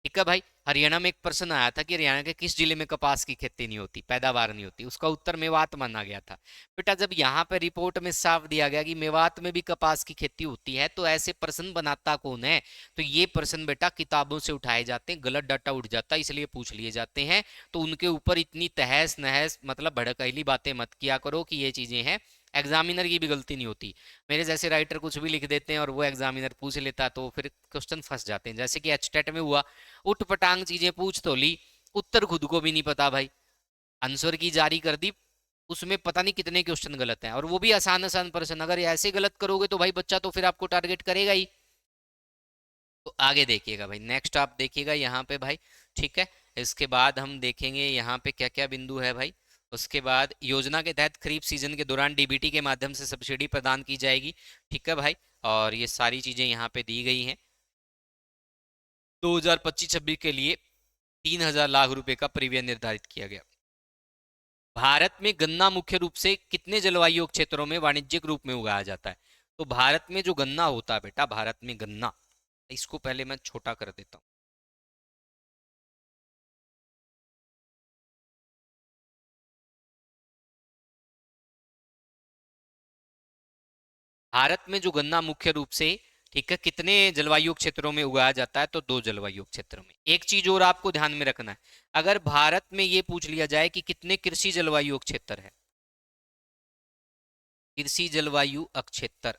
ठीक है भाई, हरियाणा में एक प्रश्न आया था कि हरियाणा के किस जिले में कपास की खेती नहीं होती, पैदावार नहीं होती, उसका उत्तर मेवात माना गया था। बेटा जब यहाँ पे रिपोर्ट में साफ दिया गया कि मेवात में भी कपास की खेती होती है, तो ऐसे प्रश्न बनाता कौन है? तो ये प्रश्न बेटा किताबों से उठाए जाते हैं, गलत डाटा उठ जाता है इसलिए पूछ लिए जाते हैं। तो उनके ऊपर इतनी तहस नहस मतलब भड़कैली बातें मत किया करो कि ये चीजें हैं। एग्जामिनर की भी गलती नहीं होती। मेरे जैसे राइटर कुछ भी लिख देते हैं और वो एग्जामिनर पूछ लेता, तो फिर क्वेश्चन फंस जाते हैं। जैसे कि एचटेट में हुआ, उठ पटांग चीजें पूछ तो ली, उत्तर खुद को भी नहीं पता भाई, आंसर की जारी कर दी, उसमें पता नहीं कितने क्वेश्चन गलत हैं, और वो भी आसान आसान प्रश्न। अगर ऐसे गलत करोगे तो भाई बच्चा तो फिर आपको टारगेट करेगा ही। तो आगे देखिएगा भाई, नेक्स्ट आप देखिएगा यहाँ पे भाई, ठीक है। इसके बाद हम देखेंगे यहाँ पे क्या क्या बिंदु है भाई। उसके बाद योजना के तहत खरीफ सीजन के दौरान डीबीटी के माध्यम से सब्सिडी प्रदान की जाएगी, ठीक है भाई। और ये सारी चीजें यहाँ पे दी गई हैं। 2025-26 के लिए 3,000 लाख रुपए का प्रीमियम निर्धारित किया गया। भारत में गन्ना मुख्य रूप से कितने जलवायु क्षेत्रों में वाणिज्यिक रूप में उगाया जाता है? तो भारत में जो गन्ना होता है बेटा, भारत में गन्ना, इसको पहले मैं छोटा कर देता हूँ। भारत में जो गन्ना मुख्य रूप से, ठीक है, कितने जलवायु क्षेत्रों में उगाया जाता है? तो 2 जलवायु क्षेत्रों में। एक चीज और आपको ध्यान में रखना है, अगर भारत में ये पूछ लिया जाए कि कितने कृषि जलवायु क्षेत्र है, कृषि जलवायु क्षेत्र,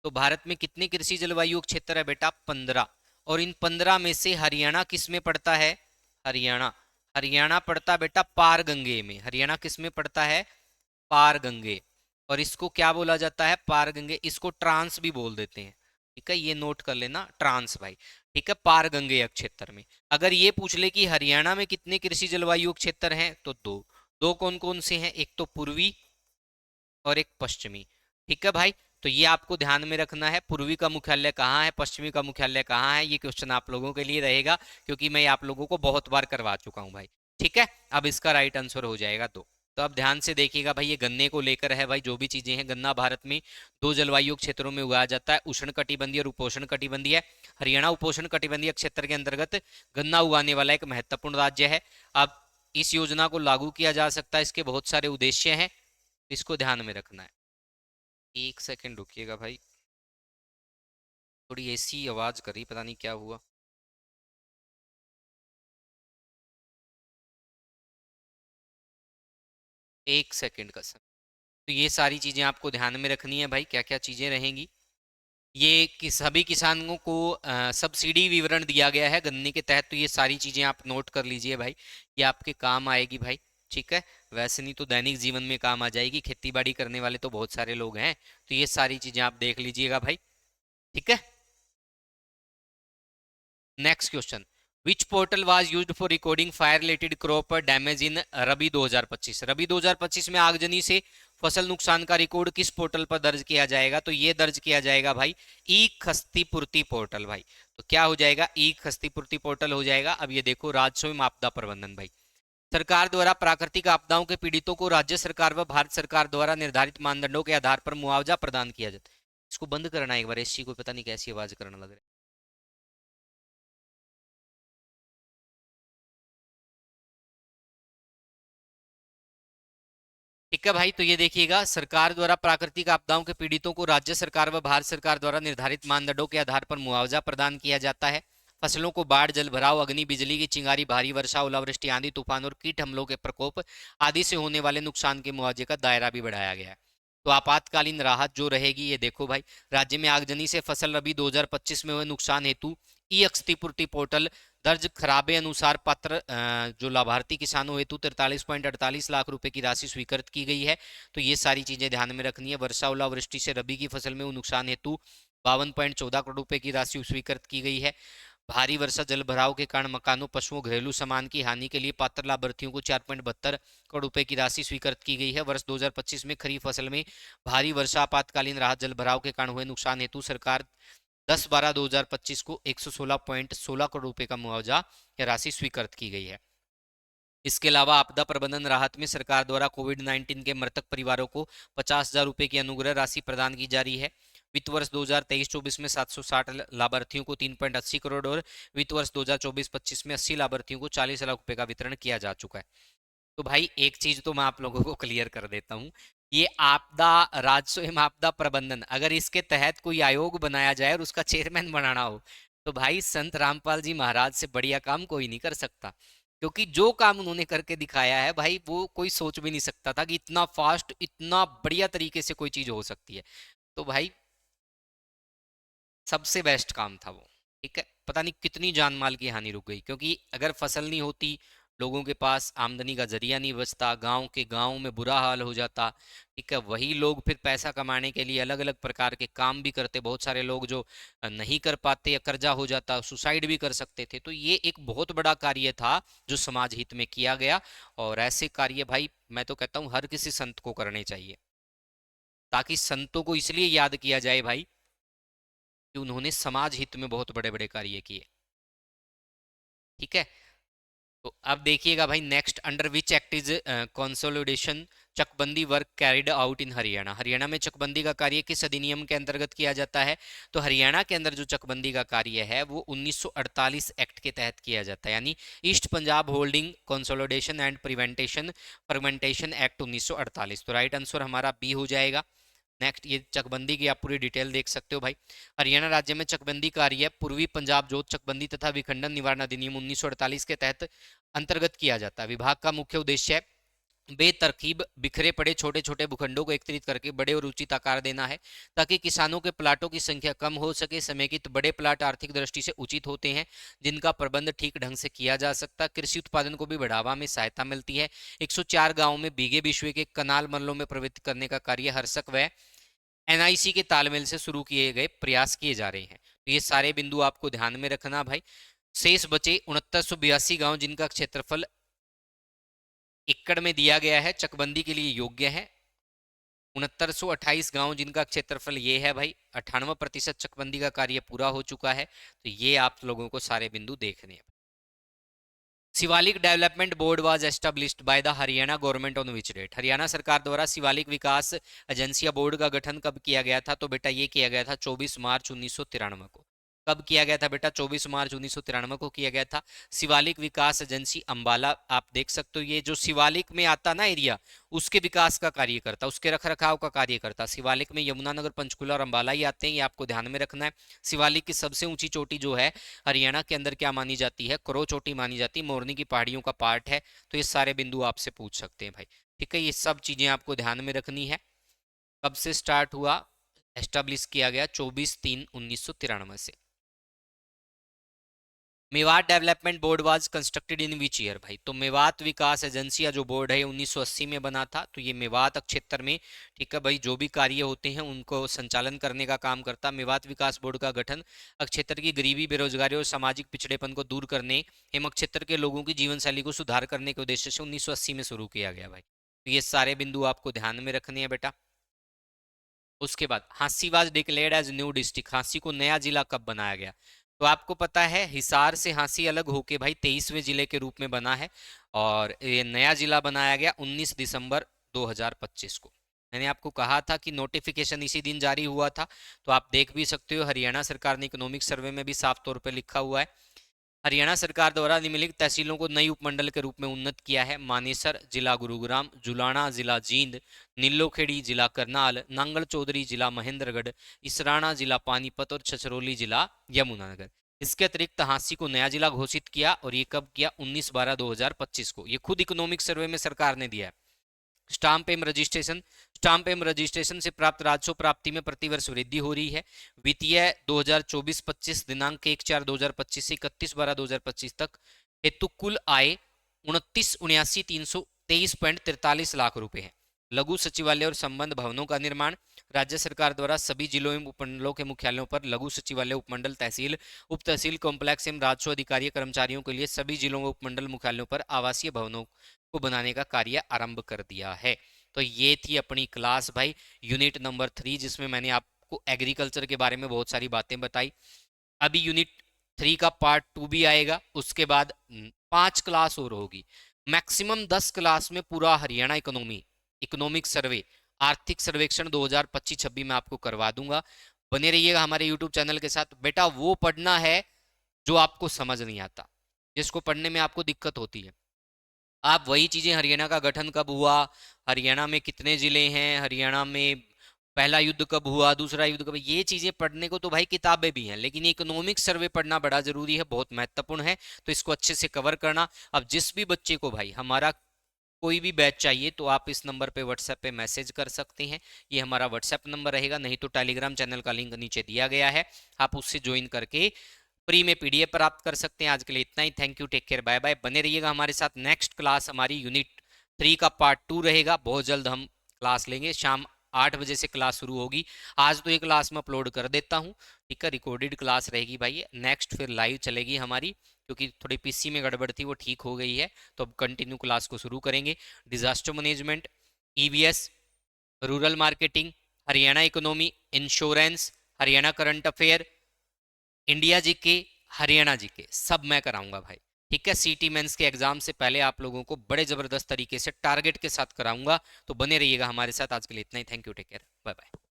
तो भारत में कितने कृषि जलवायु क्षेत्र है बेटा? 15। और इन 15 में से हरियाणा किस में पड़ता है? हरियाणा, हरियाणा पड़ता बेटा पार गंगे में। हरियाणा किस में पड़ता है? पार गंगे। और इसको क्या बोला जाता है? पार गंगे। इसको ट्रांस भी बोल देते हैं, ठीक है, ये नोट कर लेना, ट्रांस भाई, ठीक है, पार गंगे क्षेत्र में। अगर ये पूछ ले कि हरियाणा में कितने कृषि जलवायु क्षेत्र हैं, तो दो। दो कौन कौन से हैं? एक तो पूर्वी और एक पश्चिमी, ठीक है भाई। तो ये आपको ध्यान में रखना है, पूर्वी का मुख्यालय कहाँ है, पश्चिमी का मुख्यालय कहाँ है। ये क्वेश्चन आप लोगों के लिए रहेगा, क्योंकि मैं आप लोगों को बहुत बार करवा चुका हूँ भाई, ठीक है। अब इसका राइट आंसर हो जाएगा दो। तो अब ध्यान से देखिएगा भाई, ये गन्ने को लेकर है भाई, जो भी चीजें हैं। गन्ना भारत में 2 जलवायु क्षेत्रों में उगाया जाता है, उष्ण कटिबंधीय और उपोष्ण कटिबंधीय। हरियाणा उपोष्ण कटिबंधीय क्षेत्र के अंतर्गत गन्ना उगाने वाला एक महत्वपूर्ण राज्य है। अब इस योजना को लागू किया जा सकता है, इसके बहुत सारे उद्देश्य हैं, इसको ध्यान में रखना है। एक सेकंड रुकिएगा भाई, थोड़ी ऐसी आवाज करी, पता नहीं क्या हुआ। एक सेकंड का सर। तो ये सारी चीजें आपको ध्यान में रखनी है भाई, क्या क्या चीजें रहेंगी। ये कि सभी किसानों को सब्सिडी विवरण दिया गया है गन्ने के तहत। तो ये सारी चीजें आप नोट कर लीजिए भाई, ये आपके काम आएगी भाई, ठीक है। वैसे नहीं तो दैनिक जीवन में काम आ जाएगी, खेती बाड़ी करने वाले तो बहुत सारे लोग हैं। तो ये सारी चीजें आप देख लीजिएगा भाई, ठीक है। Next question, which portal was used for recording fire related crop damage in rabi 2025? रबी 2025 में आगजनी से फसल नुकसान का रिकॉर्ड किस पोर्टल पर दर्ज किया जाएगा? तो ये दर्ज किया जाएगा भाई ई क्षतिपूर्ति पोर्टल भाई। तो क्या हो जाएगा? ई क्षतिपूर्ति पोर्टल हो जाएगा। अब ये देखो, राजस्व एवं आपदा प्रबंधन भाई, सरकार द्वारा प्राकृतिक आपदाओं के पीड़ितों को राज्य सरकार व भारत सरकार द्वारा निर्धारित मानदंडों के आधार पर मुआवजा प्रदान किया जाता है। इसको बंद करना एक बार, इस चीज को पता नहीं कैसी आवाज करने लग रहा है। ठीक है भाई, तो ये देखिएगा, सरकार द्वारा प्राकृतिक आपदाओं के पीड़ितों को राज्य सरकार व भारत सरकार द्वारा निर्धारित मानदंडों के आधार पर मुआवजा प्रदान किया जाता है। फसलों को बाढ़, जल भराव, अग्नि, बिजली की चिंगारी, भारी वर्षा, ओलावृष्टि, आंधी तूफान और कीट हमलों के प्रकोप आदि से होने वाले नुकसान के मुआवजे का दायरा भी बढ़ाया गया है। तो आपातकालीन राहत जो रहेगी, ये देखो भाई, राज्य में आगजनी से फसल रबी 2025 में हुए नुकसान हेतु ई क्षतिपूर्ति पोर्टल दर्ज खराबे अनुसार पात्र जो लाभार्थी किसानों हेतु 43.48 लाख रुपए की राशि स्वीकृत की गई है। तो ये सारी चीजें ध्यान में रखनी है। वर्षा ओलावृष्टि से रबी की फसल में नुकसान हेतु 52.14 करोड़ रुपए की राशि स्वीकृत की गई है। भारी वर्षा जल भराव के कारण मकानों, पशुओं, घरेलू सामान की हानि के लिए पात्र लाभार्थियों को 4.72 करोड़ रुपए की राशि स्वीकृत की गई है। वर्ष 2025 में खरीफ फसल में भारी वर्षा, आपातकालीन राहत, जल भराव के कारण हुए नुकसान हेतु सरकार 10/12/2025 को 116.16 करोड़ रुपए का मुआवजा या राशि स्वीकृत की गई है। इसके अलावा आपदा प्रबंधन राहत में सरकार द्वारा कोविड 19 के मृतक परिवारों को 50,000 रुपए की अनुग्रह राशि प्रदान की जा रही है। वित्त वर्ष 2023-24 में 760 लाभार्थियों को 3.80 करोड़ और वित्त वर्ष 2024-25 में 80 लाभार्थियों को 40 लाख रुपए का वितरण किया जा चुका है। तो भाई एक चीज तो मैं आप लोगों को क्लियर कर देता हूँ, ये आपदा राजस्व एवं आपदा प्रबंधन अगर इसके तहत कोई आयोग बनाया जाए और उसका चेयरमैन बनाना हो, तो भाई संत रामपाल जी महाराज से बढ़िया काम कोई नहीं कर सकता। क्योंकि जो काम उन्होंने करके दिखाया है भाई, वो कोई सोच भी नहीं सकता था कि इतना फास्ट इतना बढ़िया तरीके से कोई चीज हो सकती है। तो भाई सबसे बेस्ट काम था वो। ठीक है, पता नहीं कितनी जान माल की हानि रुक गई, क्योंकि अगर फसल नहीं होती, लोगों के पास आमदनी का जरिया नहीं बचता, गांव के गांव में बुरा हाल हो जाता। ठीक है, वही लोग फिर पैसा कमाने के लिए अलग अलग प्रकार के काम भी करते, बहुत सारे लोग जो नहीं कर पाते या कर्जा हो जाता, सुसाइड भी कर सकते थे। तो ये एक बहुत बड़ा कार्य था जो समाज हित में किया गया। और ऐसे कार्य भाई मैं तो कहता हूँ हर किसी संत को करने चाहिए, ताकि संतों को इसलिए याद किया जाए भाई कि उन्होंने समाज हित में बहुत बड़े बड़े कार्य किए। ठीक है, तो अब देखिएगा भाई next, under which act is consolidation चकबंदी work carried out in Haryana. Haryana में चकबंदी का कार्य किस अधिनियम के अंतर्गत किया जाता है? तो हरियाणा के अंदर जो चकबंदी का कार्य है वो 1948 एक्ट के तहत किया जाता है, यानी east Punjab holding consolidation and prevention fermentation act 1948। तो राइट आंसर हमारा बी हो जाएगा। नेक्स्ट, ये चकबंदी की आप पूरी डिटेल देख सकते हो भाई। हरियाणा राज्य में चकबंदी कार्य पूर्वी पंजाब जोत चकबंदी तथा विखंडन निवारण अधिनियम 1948 के तहत अंतर्गत किया जाता है। विभाग का मुख्य उद्देश्य है बेतरकीब बिखरे पड़े छोटे छोटे भूखंडों को एकत्रित करके बड़े और उचित आकार देना है, ताकि किसानों के प्लाटों की संख्या कम हो सके। समेकित बड़े प्लाट आर्थिक दृष्टि से उचित होते हैं, जिनका प्रबंध ठीक ढंग से किया जा सकता। कृषि उत्पादन को भी बढ़ावा में सहायता मिलती है। 104 गांवों में बीघे बिश्वे के कनाल मल्लों में प्रवृत्त करने का कार्य हरसक व एनआईसी के तालमेल से शुरू किए गए प्रयास किए जा रहे हैं। तो ये सारे बिंदु आपको ध्यान में रखना भाई। शेष बचे 6982 गांव जिनका क्षेत्रफल एकड़ में दिया गया है, चकबंदी के लिए योग्य है। 6928 गांव जिनका क्षेत्रफल ये है भाई, 98% चकबंदी का कार्य पूरा हो चुका है। तो ये आप लोगों को सारे बिंदु देखने हैं। Shivalik development board was established by the Haryana government on which date? Haryana सरकार द्वारा शिवालिक विकास एजेंसिया बोर्ड का गठन कब किया गया था? तो बेटा ये किया गया था 24 मार्च 1993 को। कब किया गया था बेटा? 24 मार्च 1993 को किया गया था। शिवालिक विकास एजेंसी अंबाला, आप देख सकते हो ये जो शिवालिक में आता ना एरिया, उसके विकास का कार्य करता, उसके रख रखाव का कार्य करता। शिवालिक में यमुनानगर, पंचकुला और अंबाला ही आते हैं, ये आपको ध्यान में रखना है। शिवालिक की सबसे ऊंची चोटी जो है हरियाणा के अंदर क्या मानी जाती है? क्रो चोटी मानी जाती है, मोरनी की पहाड़ियों का पार्ट है। तो ये सारे बिंदु आपसे पूछ सकते हैं भाई। ठीक है, ये सब चीजें आपको ध्यान में रखनी है। कब से स्टार्ट हुआ, एस्टेब्लिश किया गया 24/3/1993 से। Mewat development board was constructed in which year? भाई तो मेवात विकास एजेंसी जो बोर्ड है 1980 में बना था। तो ये मेवात क्षेत्र में, ठीक है भाई, जो भी कार्य होते हैं उनको संचालन करने का काम करता। मेवात विकास बोर्ड का गठन क्षेत्र की गरीबी, बेरोजगारी और सामाजिक पिछड़ेपन को दूर करने एवं क्षेत्र के लोगों की जीवन शैली को सुधार करने के उद्देश्य से 1980 में शुरू किया गया भाई। तो ये सारे बिंदु आपको ध्यान में रखने हैं बेटा। उसके बाद Hansi was declared as new district. Hansi को नया जिला कब बनाया गया? तो आपको पता है हिसार से हांसी अलग होके भाई 23वें जिले के रूप में बना है, और ये नया जिला बनाया गया 19 दिसंबर 2025 को। मैंने आपको कहा था कि नोटिफिकेशन इसी दिन जारी हुआ था। तो आप देख भी सकते हो हरियाणा सरकार ने इकोनॉमिक सर्वे में भी साफ तौर पर लिखा हुआ है, हरियाणा सरकार द्वारा निम्नलिखित तहसीलों को नई उपमंडल के रूप में उन्नत किया है। मानेसर जिला गुरुग्राम, जुलाना जिला जींद, नीलोखेड़ी जिला करनाल, नांगल चौधरी जिला महेंद्रगढ़, इसराना जिला पानीपत और छछरौली जिला यमुनानगर। इसके अतिरिक्त हांसी को नया जिला घोषित किया, और ये कब किया? 19/12/2025 को। ये खुद इकोनॉमिक सर्वे में सरकार ने दिया है। स्टाम्प एवं रजिस्ट्रेशन से प्राप्त राजस्व प्राप्ति में प्रतिवर्ष वृद्धि हो रही है। वित्तीय 2024-25 दिनांक 1/4/2025 से 31/12/2025 तक हेतु कुल आय 29,79,323.43 लाख रुपए है। लघु सचिवालय और संबंध भवनों का निर्माण, राज्य सरकार द्वारा सभी जिलों एवं उपमंडलों के मुख्यालयों पर लघु सचिवालय, उपमंडल, तहसील, उप तहसील कॉम्प्लेक्स एवं राजस्व अधिकारी कर्मचारियों के लिए सभी जिलों व उपमंडल मुख्यालयों पर आवासीय भवनों को बनाने का कार्य आरंभ कर दिया है। तो ये थी अपनी क्लास भाई, यूनिट नंबर 3, जिसमें मैंने आपको एग्रीकल्चर के बारे में बहुत सारी बातें बताई। अभी यूनिट 3 का पार्ट 2 भी आएगा, उसके बाद 5 क्लास और होगी। मैक्सिमम 10 क्लास में पूरा हरियाणा इकोनॉमिक सर्वे, आर्थिक सर्वेक्षण 2025-26 में आपको करवा दूंगा। बने रहिएगा हमारे यूट्यूब चैनल के साथ। बेटा वो पढ़ना है जो आपको समझ नहीं आता, जिसको पढ़ने में आपको दिक्कत होती है। आप वही चीजें, हरियाणा का गठन कब हुआ, हरियाणा में कितने जिले हैं, हरियाणा में पहला युद्ध कब हुआ, दूसरा युद्ध कब, ये चीजें पढ़ने को तो भाई किताबें भी हैं, लेकिन इकोनॉमिक सर्वे पढ़ना बड़ा जरूरी है, बहुत महत्वपूर्ण है। तो इसको अच्छे से कवर करना। अब जिस भी बच्चे को भाई हमारा कोई भी बैच चाहिए तो आप इस नंबर पे व्हाट्सएप पे मैसेज कर सकते हैं। ये हमारा व्हाट्सएप नंबर रहेगा, नहीं तो टेलीग्राम चैनल का लिंक नीचे दिया गया है, आप उससे ज्वाइन करके फ्री में पीडीएफ प्राप्त कर सकते हैं। आज के लिए इतना ही। Thank you, take care, bye bye. बने रहिएगा हमारे साथ। नेक्स्ट क्लास हमारी यूनिट 3 का पार्ट 2 रहेगा, बहुत जल्द हम क्लास लेंगे। शाम 8 बजे से क्लास शुरू होगी। आज तो ये क्लास मैं अपलोड कर देता हूँ, ठीक है, रिकॉर्डेड क्लास रहेगी भाई। नेक्स्ट फिर लाइव चलेगी हमारी, क्योंकि थोड़ी पीसी में गड़बड़ थी, वो ठीक हो गई है, तो अब कंटिन्यू क्लास को शुरू करेंगे। Disaster management, EVS, rural marketing, Haryana economy, insurance, Haryana current affair, India GK, Haryana GK, सब मैं कराऊंगा भाई, ठीक है। सीटी मेंस के एग्जाम से पहले आप लोगों को बड़े जबरदस्त तरीके से टारगेट के साथ कराऊंगा। तो बने रहिएगा हमारे साथ। आज के लिए इतना ही। Thank you, take care, bye bye.